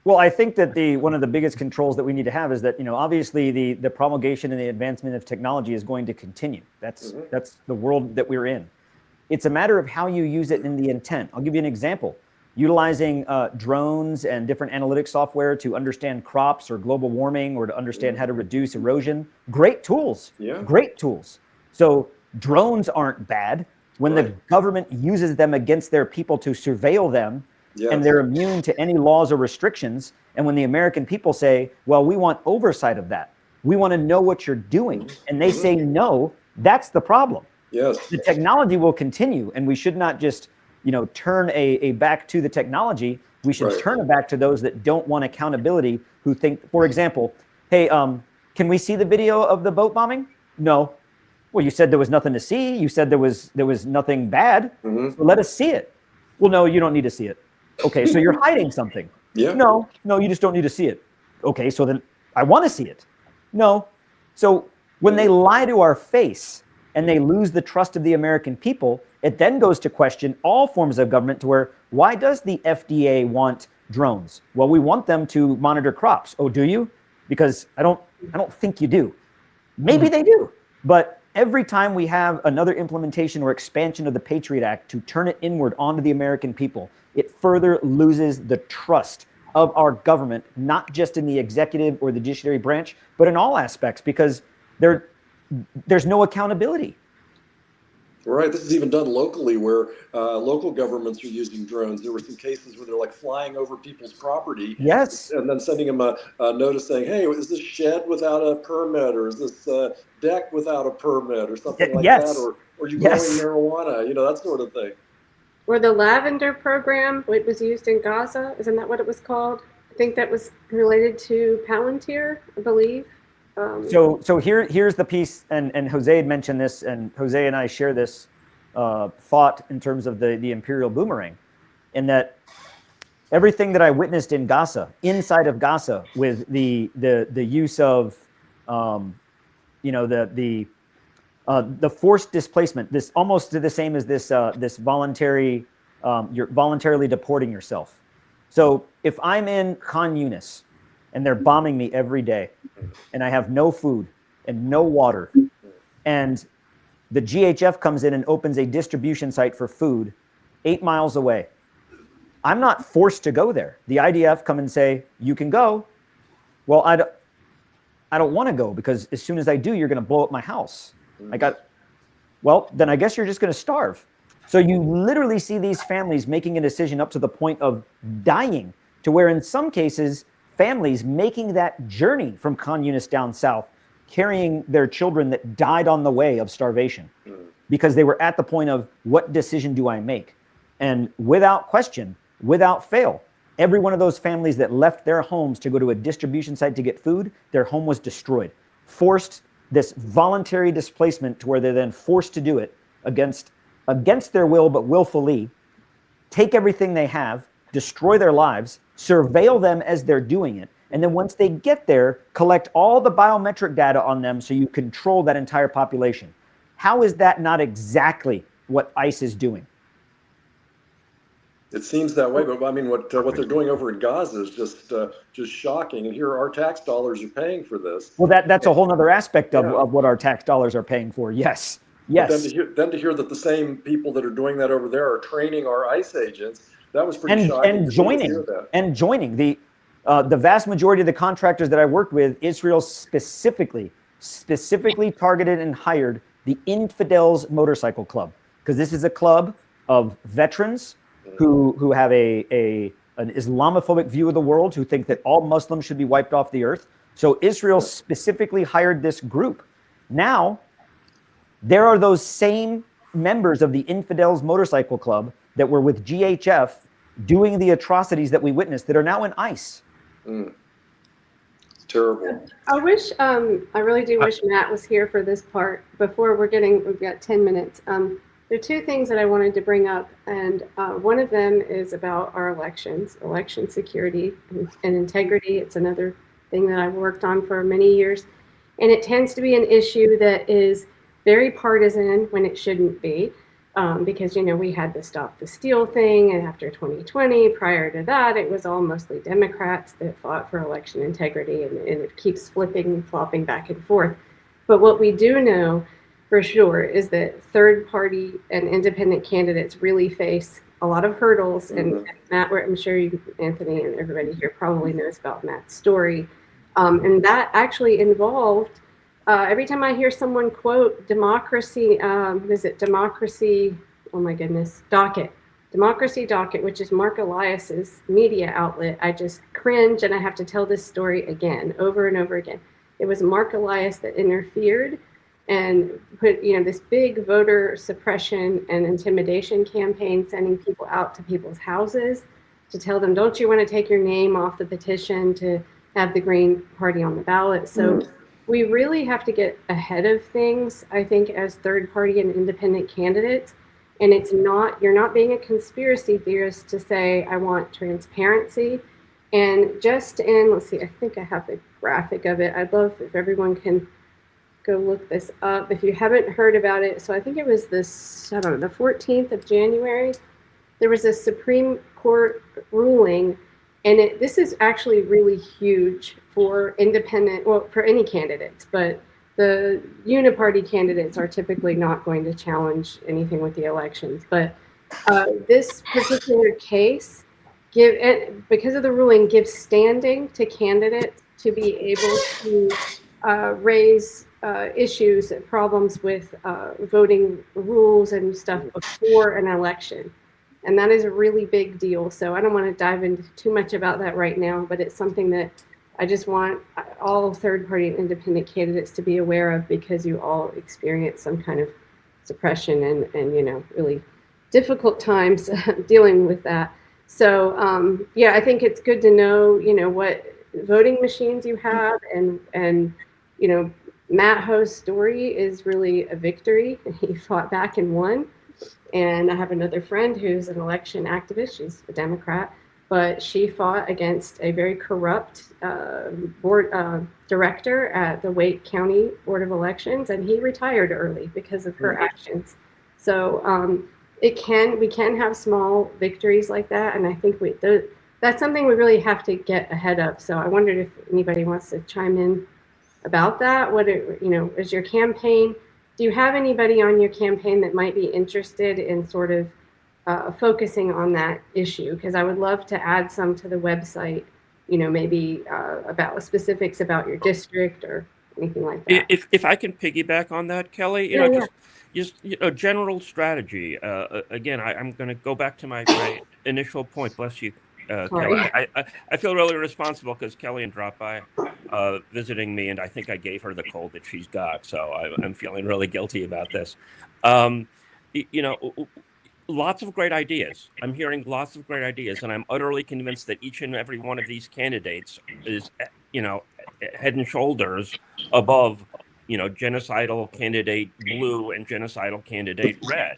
Well, I think that one of the biggest controls that we need to have is that, obviously the promulgation and the advancement of technology is going to continue. That's the world that we're in. It's a matter of how you use it in the intent. I'll give you an example. Utilizing drones and different analytics software to understand crops or global warming, or to understand how to reduce erosion. Great tools. Yeah. Great tools. So drones aren't bad. When the government uses them against their people to surveil them, and they're immune to any laws or restrictions, and when the American people say, well, we want oversight of that, we want to know what you're doing, and they say no, that's the problem. Yes. The technology will continue, and we should not just turn a back to the technology. We should turn it back to those that don't want accountability, who think, for example, hey, can we see the video of the boat bombing? No. Well, you said there was nothing to see. You said there was nothing bad. So let us see it. Well, no, you don't need to see it. Okay, so you're hiding something. Yeah. No, you just don't need to see it. Okay, so then I want to see it. No. So when they lie to our face and they lose the trust of the American people, it then goes to question all forms of government, to where, why does the FDA want drones? Well, we want them to monitor crops. Oh, do you? Because I don't think you do. Maybe they do. But every time we have another implementation or expansion of the Patriot Act to turn it inward onto the American people, it further loses the trust of our government, not just in the executive or the judiciary branch, but in all aspects, because there's no accountability. Right. This is even done locally, where local governments are using drones. There were some cases where they're flying over people's property. Yes. And then sending them a notice saying, hey, is this shed without a permit, or is this deck without a permit, or something like that? Or are you growing marijuana? That sort of thing. Or the lavender program, it was used in Gaza. Isn't that what it was called? I think that was related to Palantir, I believe. So here's the piece, and Jose had mentioned this, and Jose and I share this. thought in terms of the imperial boomerang, in that everything that I witnessed in Gaza, inside of Gaza, with the use of, the forced displacement, this almost the same as this voluntary, you're voluntarily deporting yourself. So if I'm in Khan Yunis and they're bombing me every day, and I have no food and no water, and the GHF comes in and opens a distribution site for food 8 miles away, I'm not forced to go there. The IDF come and say, you can go. Well, I don't want to go, because as soon as I do, you're going to blow up my house. Well, then I guess you're just going to starve. So you literally see these families making a decision up to the point of dying, to where in some cases, families making that journey from Khan Yunis down south, carrying their children that died on the way of starvation, because they were at the point of, what decision do I make? And without question, without fail, every one of those families that left their homes to go to a distribution site to get food, their home was destroyed. Forced this voluntary displacement, to where they're then forced to do it against their will, but willfully, take everything they have, destroy their lives, surveil them as they're doing it, and then once they get there, collect all the biometric data on them so you control that entire population. How is that not exactly what ICE is doing? It seems that way, but I mean, what they're doing over in Gaza is just shocking. And here, our tax dollars are paying for this. Well, that's a whole other aspect of what our tax dollars are paying for. Yes. But then to hear that the same people that are doing that over there are training our ICE agents, that was pretty shocking. And joining the vast majority of the contractors that I worked with, Israel specifically targeted and hired the Infidels Motorcycle Club, because this is a club of veterans who have an Islamophobic view of the world, who think that all Muslims should be wiped off the earth. So Israel specifically hired this group. Now, there are those same members of the Infidels Motorcycle Club that were with GHF doing the atrocities that we witnessed, that are now in ICE. It's terrible. I really do wish Matt was here for this part. Before we've got 10 minutes. There are two things that I wanted to bring up, and one of them is about our elections, election security and integrity. It's another thing that I've worked on for many years, and it tends to be an issue that is very partisan when it shouldn't be, because we had the Stop the Steal thing, and after 2020, prior to that, it was all mostly Democrats that fought for election integrity, and it keeps flopping back and forth. But what we do know for sure is that third party and independent candidates really face a lot of hurdles. And Matt, I'm sure Anthony and everybody here probably knows about Matt's story. And that actually involved, every time I hear someone quote Democracy, Democracy Docket, which is Mark Elias's media outlet, I just cringe, and I have to tell this story again, over and over again. It was Mark Elias that interfered and put this big voter suppression and intimidation campaign, sending people out to people's houses to tell them, don't you want to take your name off the petition to have the Green Party on the ballot? So we really have to get ahead of things, I think, as third party and independent candidates. And you're not being a conspiracy theorist to say, I want transparency. And let's see, I think I have the graphic of it. I'd love if everyone can go look this up if you haven't heard about it. So I think it was the 14th of January. There was a Supreme Court ruling, and this is actually really huge for for any candidates, but the uniparty candidates are typically not going to challenge anything with the elections. But this particular case, because of the ruling, gives standing to candidates to be able to raise issues and problems with voting rules and stuff before an election. And that is a really big deal. So I don't want to dive into too much about that right now, but it's something that I just want all third party and independent candidates to be aware of, because you all experience some kind of suppression and really difficult times dealing with that. So I think it's good to know, what voting machines you have, and Matt Ho's story is really a victory, and he fought back and won. And I have another friend who's an election activist. She's a Democrat, but she fought against a very corrupt board director at the Wake County Board of Elections, and he retired early because of her actions. So we can have small victories like that, and I think that's something we really have to get ahead of. So I wondered if anybody wants to chime in about that. Is your campaign? Do you have anybody on your campaign that might be interested in sort of focusing on that issue? Because I would love to add some to the website. Maybe about specifics about your district or anything like that. If I can piggyback on that, Kelly, just general strategy. Again, I'm going to go back to my initial point. Bless you, Kelly. I feel really responsible because Kelly dropped by visiting me, and I think I gave her the cold that she's got. So I'm feeling really guilty about this. Lots of great ideas. I'm hearing lots of great ideas, and I'm utterly convinced that each and every one of these candidates is, head and shoulders above, genocidal candidate blue and genocidal candidate red.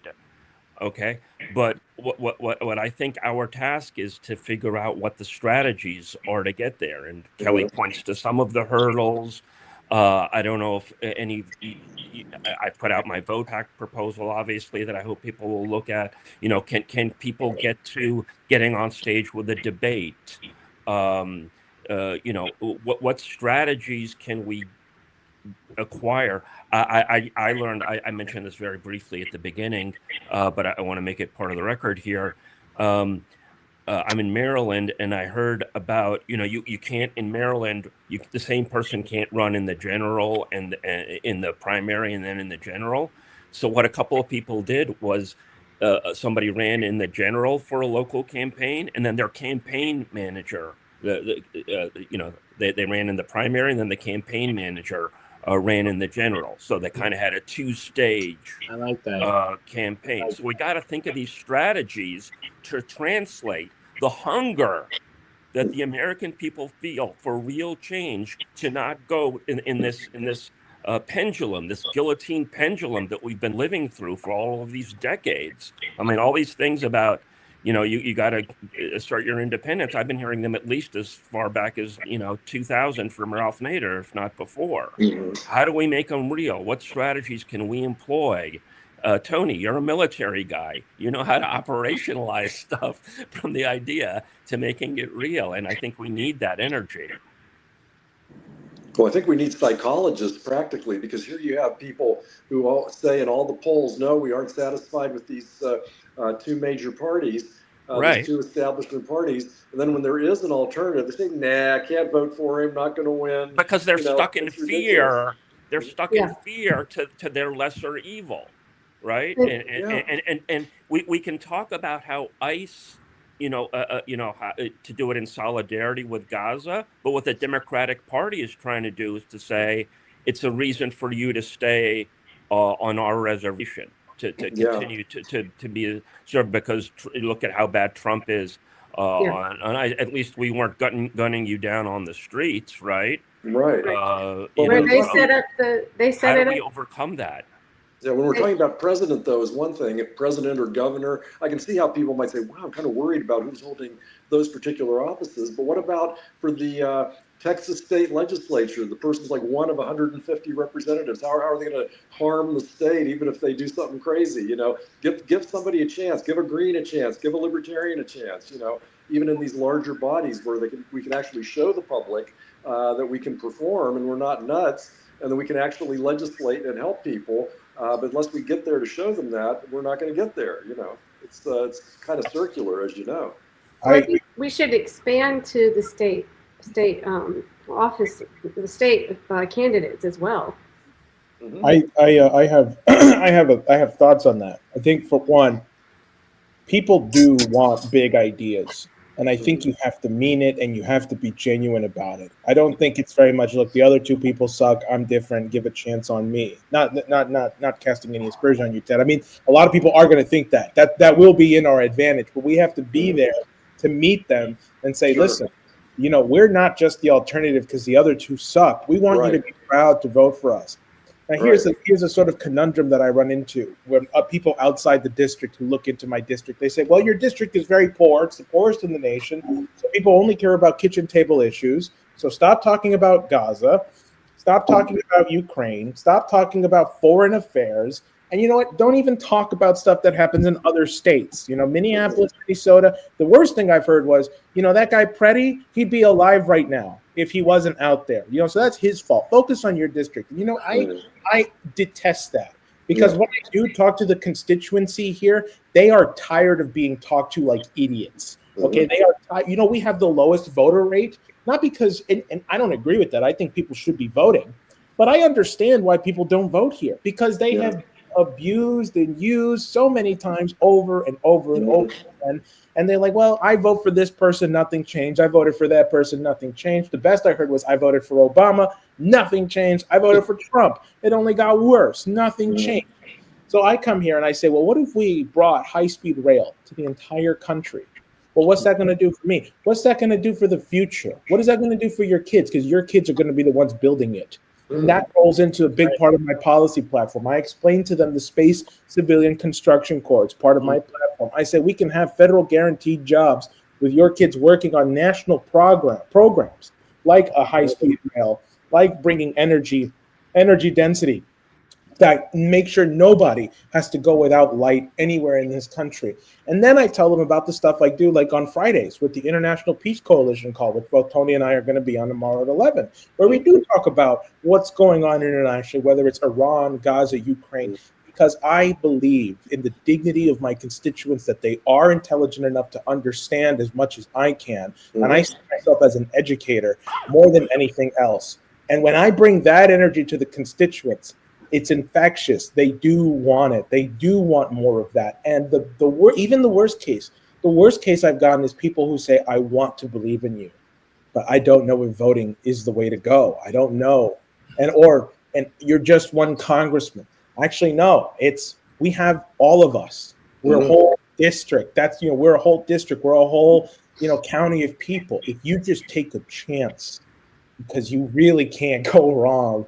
Okay, but what I think our task is to figure out what the strategies are to get there. And Kelly points to some of the hurdles. I don't know if I put out my vote hack proposal, obviously, that I hope people will look at. Can people get to getting on stage with a debate? What strategies can we acquire? I learned, I mentioned this very briefly at the beginning, but I want to make it part of the record here. I'm in Maryland, and I heard about, you can't in Maryland, the same person can't run in the general and in the primary and then in the general. So what a couple of people did was somebody ran in the general for a local campaign, and then their campaign manager, they ran in the primary, and then the campaign manager ran in the general. So they kind of had a two-stage campaign. So we got to think of these strategies to translate the hunger that the American people feel for real change to not go in this pendulum, this guillotine pendulum that we've been living through for all of these decades. I mean, all these things about, you got to start your independence. I've been hearing them at least as far back as, 2000 from Ralph Nader, if not before. How do we make them real? What strategies can we employ? Tony, you're a military guy. You know how to operationalize stuff from the idea to making it real. And I think we need that energy. Well, I think we need psychologists practically, because here you have people who all say in all the polls, no, we aren't satisfied with these two major parties, these two establishment parties. And then when there is an alternative, they say, nah, I can't vote for him, not going to win. Because they're stuck in fear. They're stuck in fear to their lesser evil, right? And we can talk about how ICE, to do it in solidarity with Gaza. But what the Democratic Party is trying to do is to say it's a reason for you to stay on our reservation, to continue to be served, because look at how bad Trump is. At least we weren't gunning you down on the streets, right? Right. They set up how do we overcome that? Yeah, when we're talking about president, though, is one thing. If president or governor, I can see how people might say, wow, I'm kind of worried about who's holding those particular offices. But what about for the Texas state legislature? The person's like one of 150 representatives. How are they going to harm the state, even if they do something crazy? Give somebody a chance. Give a green a chance. Give a libertarian a chance. Even in these larger bodies where we can actually show the public that we can perform and we're not nuts, and that we can actually legislate and help people. But unless we get there to show them that, we're not going to get there. It's kind of circular, as you know. I think we should expand to the state office, the state candidates as well. I have I have thoughts on that. I think, for one, people do want big ideas. And I think you have to mean it, and you have to be genuine about it. I don't think it's very much, look, the other two people suck, I'm different, give a chance on me. Not casting any aspersion on you, Ted. I mean, a lot of people are going to think that will be in our advantage, but we have to be there to meet them and say, listen, we're not just the alternative because the other two suck. We want you to be proud to vote for us. Now, here's a sort of conundrum that I run into when people outside the district who look into my district. They say, well, your district is very poor. It's the poorest in the nation. So people only care about kitchen table issues. So stop talking about Gaza. Stop talking about Ukraine. Stop talking about foreign affairs. And you know what? Don't even talk about stuff that happens in other states. You know, Minneapolis, Minnesota. The worst thing I've heard was, you know, that guy Preddy, he'd be alive right now if he wasn't out there. You know, so that's his fault. Focus on your district. You know, I detest that because when I do talk to the constituency here, they are tired of being talked to like idiots. Okay, they are. You know, we have the lowest voter rate, not because, and I don't agree with that. I think people should be voting, but I understand why people don't vote here because they have abused and used so many times over and over and over again. And they're like, well, I vote for this person, nothing changed. I voted for that person, nothing changed. The best I heard was I voted for Obama, nothing changed. I voted for Trump. It only got worse. Nothing changed. So I come here and I say, well, what if we brought high-speed rail to the entire country? Well, what's that going to do for me? What's that going to do for the future? What is that going to do for your kids? Because your kids are going to be the ones building it. And that rolls into a big part of my policy platform. I explain to them the Space Civilian Construction Corps. It's part of my platform. I say we can have federal guaranteed jobs with your kids working on national programs like a high-speed rail, like bringing energy density, that make sure nobody has to go without light anywhere in this country. And then I tell them about the stuff I do, like on Fridays with the International Peace Coalition call, which both Tony and I are going to be on tomorrow at 11, where we do talk about what's going on internationally, whether it's Iran, Gaza, Ukraine, because I believe in the dignity of my constituents, that they are intelligent enough to understand as much as I can. And I see myself as an educator more than anything else. And when I bring that energy to the constituents, it's infectious. They do want it. They do want more of that. And even the worst case I've gotten is people who say, I want to believe in you, but I don't know if voting is the way to go. I don't know. And you're just one congressman. Actually, no, we have all of us. We're a whole district. We're a whole district. We're a whole, county of people. If you just take a chance, because you really can't go wrong.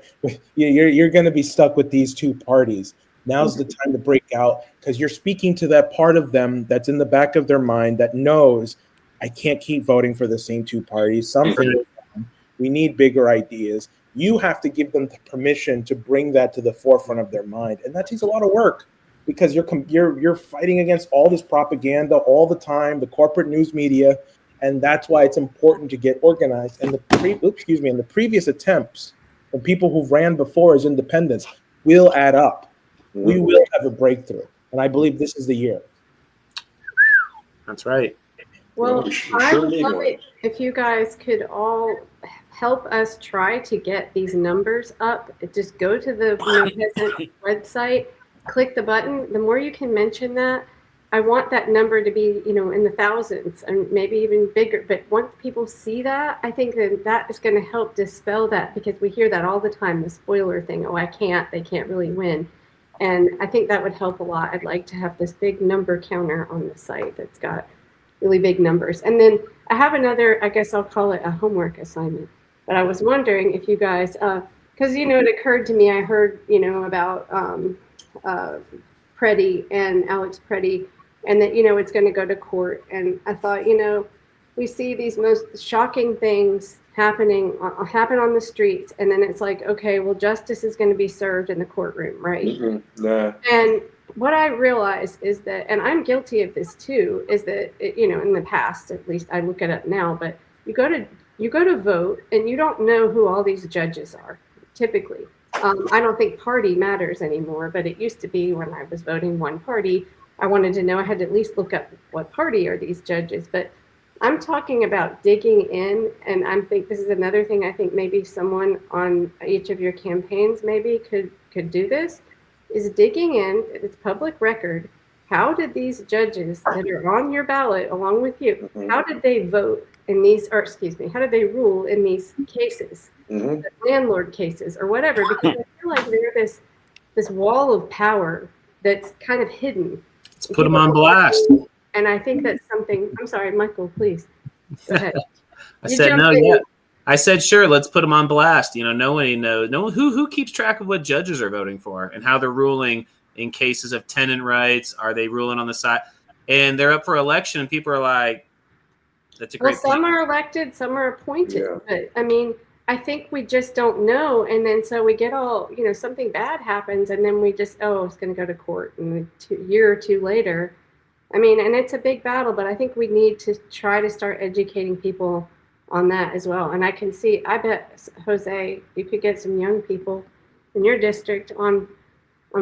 You're going to be stuck with these two parties. Now's the time to break out, because you're speaking to that part of them that's in the back of their mind that knows, I can't keep voting for the same two parties. Something is wrong. We need bigger ideas. You have to give them the permission to bring that to the forefront of their mind, and that takes a lot of work, because you're fighting against all this propaganda all the time, the corporate news media. And that's why it's important to get organized. And the previous attempts from people who ran before as independents will add up. We will have a breakthrough. And I believe this is the year. That's right. Well, I would love it if you guys could all help us try to get these numbers up. Just go to the Peasant website, click the button. The more you can mention that, I want that number to be, in the thousands and maybe even bigger. But once people see that, I think that is going to help dispel that, because we hear that all the time, the spoiler thing. Oh, they can't really win. And I think that would help a lot. I'd like to have this big number counter on the site that's got really big numbers. And then I have another, I guess I'll call it a homework assignment. But I was wondering if you guys, because, it occurred to me, I heard, about Preddy and Alex Preddy, and that, it's going to go to court. And I thought, we see these most shocking things happen on the streets. And then it's like, okay, well, justice is going to be served in the courtroom, right? And what I realized is that, and I'm guilty of this too, is that, in the past, at least I look at it now, but you go to vote and you don't know who all these judges are, typically. I don't think party matters anymore, but it used to be when I was voting one party. I wanted to know, I had to at least look up what party are these judges. But I'm talking about digging in, and this is another thing I think maybe someone on each of your campaigns maybe could do this, is digging in. It's public record. How did these judges that are on your ballot along with you, how did they vote in these, or excuse me, how did they rule in these cases, the landlord cases or whatever? Because I feel like they're this wall of power that's kind of hidden. Let's put them on blast. And I think that's something. I'm sorry, Michael, please. Go ahead. I said no, yeah. I said, sure, let's put them on blast. Nobody knows. No one who keeps track of what judges are voting for and how they're ruling in cases of tenant rights. Are they ruling on the side? And they're up for election, and people are like, "That's a great Well, some point." are elected, some are appointed. Yeah. But I mean, I think we just don't know, and then so we get all something bad happens, and then we just it's going to go to court, and a year or two later. I mean, and it's a big battle, but I think we need to try to start educating people on that as well. And I bet, Jose, you could get some young people in your district on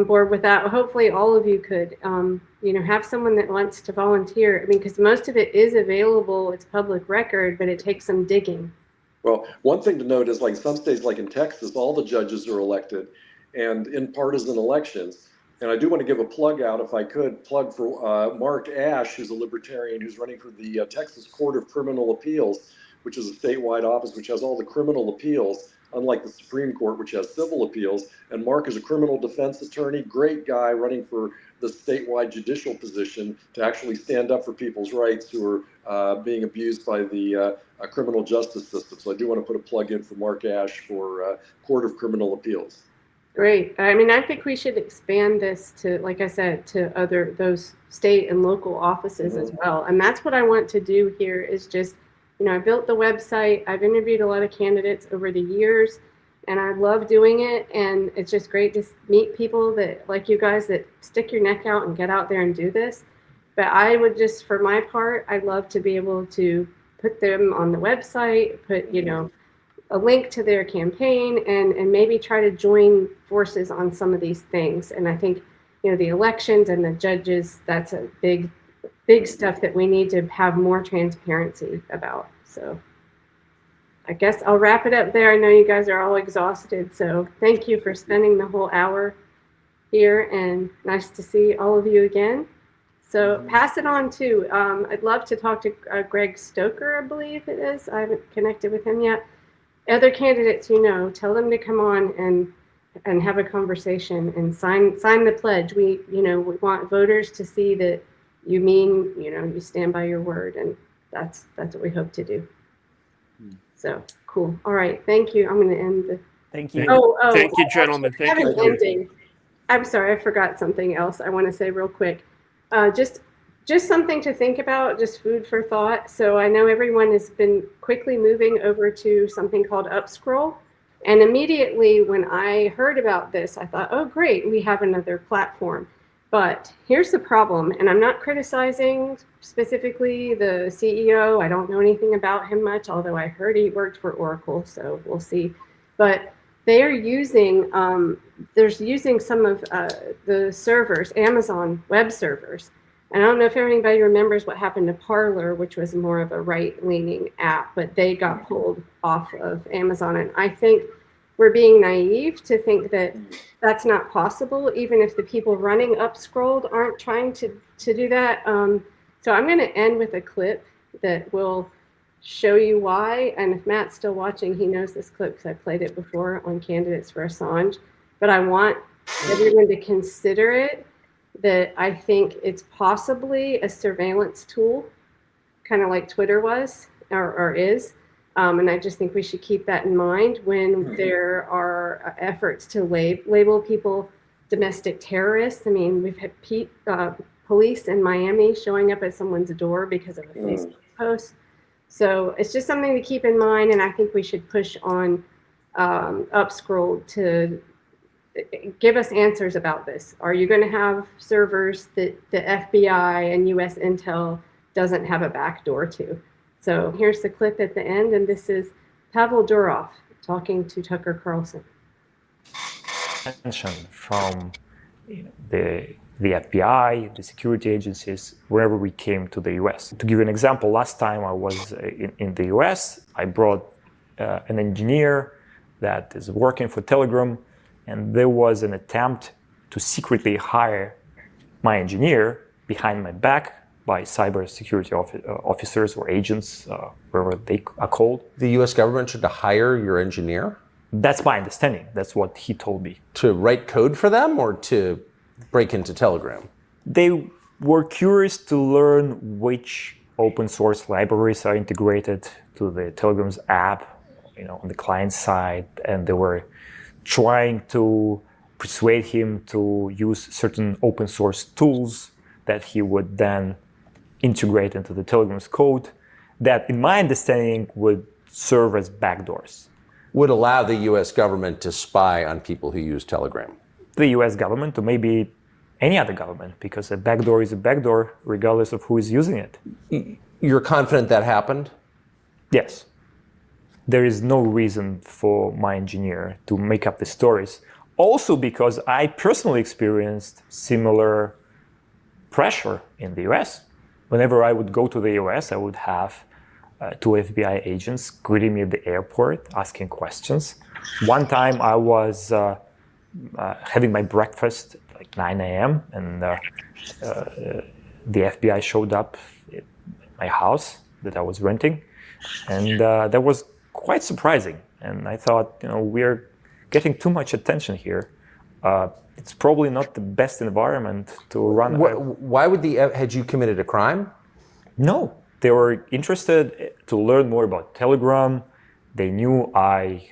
board with that. Hopefully all of you could, have someone that wants to volunteer. I mean, because most of it is available, it's public record, but it takes some digging. Well, one thing to note is like some states, like in Texas, all the judges are elected and in partisan elections. And I do want to give a plug out, if I could, plug for Mark Ash, who's a libertarian who's running for the Texas Court of Criminal Appeals, which is a statewide office which has all the criminal appeals, unlike the Supreme Court, which has civil appeals. And Mark is a criminal defense attorney, great guy running for the statewide judicial position to actually stand up for people's rights who are being abused by the criminal justice system. So I do want to put a plug in for Mark Ash for Court of Criminal Appeals. Great. I mean, I think we should expand this to, like I said, to those state and local offices as well. And that's what I want to do here is just, I built the website. I've interviewed a lot of candidates over the years, and I love doing it. And it's just great to meet people that, like you guys, that stick your neck out and get out there and do this. But I would just, for my part, I'd love to be able to put them on the website, put, a link to their campaign, and maybe try to join forces on some of these things. And I think, the elections and the judges, that's a big stuff that we need to have more transparency about. So I guess I'll wrap it up there. I know you guys are all exhausted. So thank you for spending the whole hour here, and nice to see all of you again. So pass it on too. I'd love to talk to Greg Stoker, I believe it is. I haven't connected with him yet. Other candidates, tell them to come on and have a conversation and sign the pledge. We want voters to see that you mean, you stand by your word, and that's what we hope to do. So cool. All right. Thank you. I'm going to end the. Thank you. Thank you, gentlemen. Thank you. Ending. I'm sorry, I forgot something else I want to say real quick. Just something to think about, just food for thought. So I know everyone has been quickly moving over to something called Upscroll. And immediately when I heard about this, I thought, oh, great, we have another platform. But here's the problem, and I'm not criticizing specifically the CEO. I don't know anything about him much, although I heard he worked for Oracle, so we'll see. But they are using, some of the servers, Amazon web servers. And I don't know if anybody remembers what happened to Parler, which was more of a right-leaning app, but they got pulled off of Amazon. And I think we're being naive to think that that's not possible, even if the people running Upscrolled aren't trying to do that. So I'm going to end with a clip that will show you why. And if Matt's still watching, he knows this clip because I played it before on Candidates for Assange. But I want everyone to consider it, that I think it's possibly a surveillance tool, kind of like Twitter was or is. And I just think we should keep that in mind when there are efforts to label people domestic terrorists. I mean, we've had police in Miami showing up at someone's door because of a Facebook post. So it's just something to keep in mind. And I think we should push on Upscroll to give us answers about this. Are you going to have servers that the FBI and US Intel doesn't have a backdoor to? So here's the clip at the end, and this is Pavel Durov talking to Tucker Carlson. Attention from the FBI, the security agencies, wherever we came to the US. To give you an example, last time I was in the US, I brought an engineer that is working for Telegram, and there was an attempt to secretly hire my engineer behind my back by cybersecurity officers or agents, wherever they are called. The US government tried to hire your engineer? That's my understanding. That's what he told me. To write code for them or to break into Telegram? They were curious to learn which open source libraries are integrated to the Telegram's app on the client side, and they were trying to persuade him to use certain open source tools that he would then integrate into the Telegram's code that, in my understanding, would serve as backdoors. Would allow the U.S. government to spy on people who use Telegram. The U.S. government, or maybe any other government, because a backdoor is a backdoor regardless of who is using it. You're confident that happened? Yes. There is no reason for my engineer to make up the stories. Also because I personally experienced similar pressure in the US. Whenever I would go to the US, I would have two FBI agents greeting me at the airport, asking questions. One time I was having my breakfast at like 9 a.m. and the FBI showed up at my house that I was renting. And that was quite surprising. And I thought, we're getting too much attention here. It's probably not the best environment to run. Why would had you committed a crime? No, they were interested to learn more about Telegram. They knew I,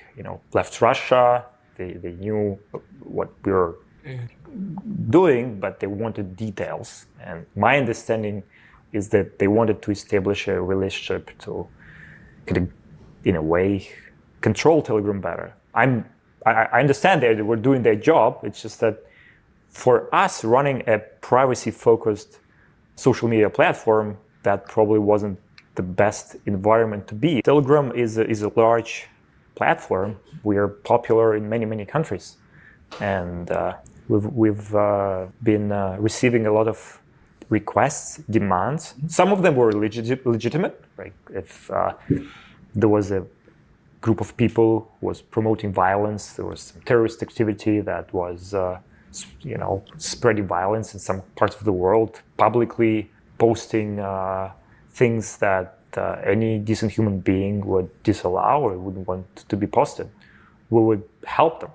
left Russia. They knew what we were doing, but they wanted details. And my understanding is that they wanted to establish a relationship to, in a way, control Telegram better. I understand they were doing their job. It's just that for us running a privacy-focused social media platform, that probably wasn't the best environment to be. Telegram is a large platform. We are popular in many, many countries. And we've been receiving a lot of requests, demands. Some of them were legitimate. Right? If there was a group of people who was promoting violence, there was some terrorist activity that was, spreading violence in some parts of the world, publicly posting things that any decent human being would disallow or wouldn't want to be posted. We would help them.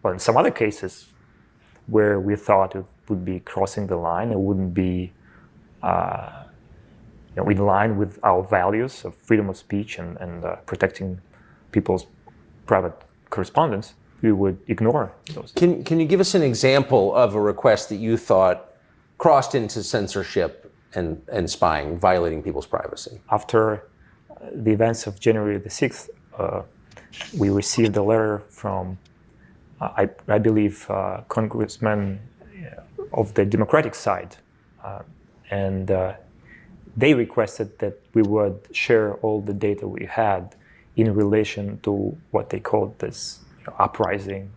But in some other cases where we thought it would be crossing the line, it wouldn't be in line with our values of freedom of speech and protecting people's private correspondence, we would ignore those. Can you give us an example of a request that you thought crossed into censorship and spying, violating people's privacy? After the events of January the 6th, we received a letter from, I believe, congressmen of the Democratic side. And they requested that we would share all the data we had in relation to what they called this uprising.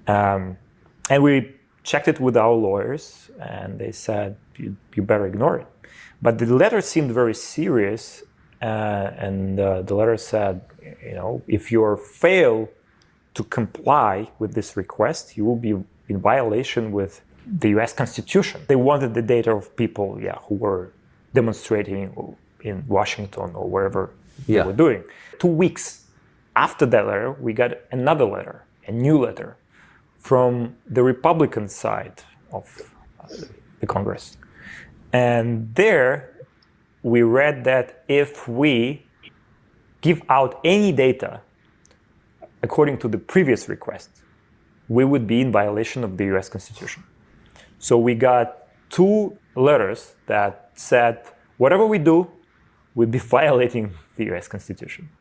And we checked it with our lawyers, and they said, you better ignore it. But the letter seemed very serious, and the letter said, if you fail to comply with this request, you will be in violation with the US Constitution. They wanted the data of people who were demonstrating in Washington or wherever they were doing. 2 weeks after that letter, we got another letter, a new letter, from the Republican side of the Congress. And there we read that if we give out any data according to the previous request, we would be in violation of the US Constitution. So we got 2 letters that said, whatever we do, we'd be violating the US Constitution.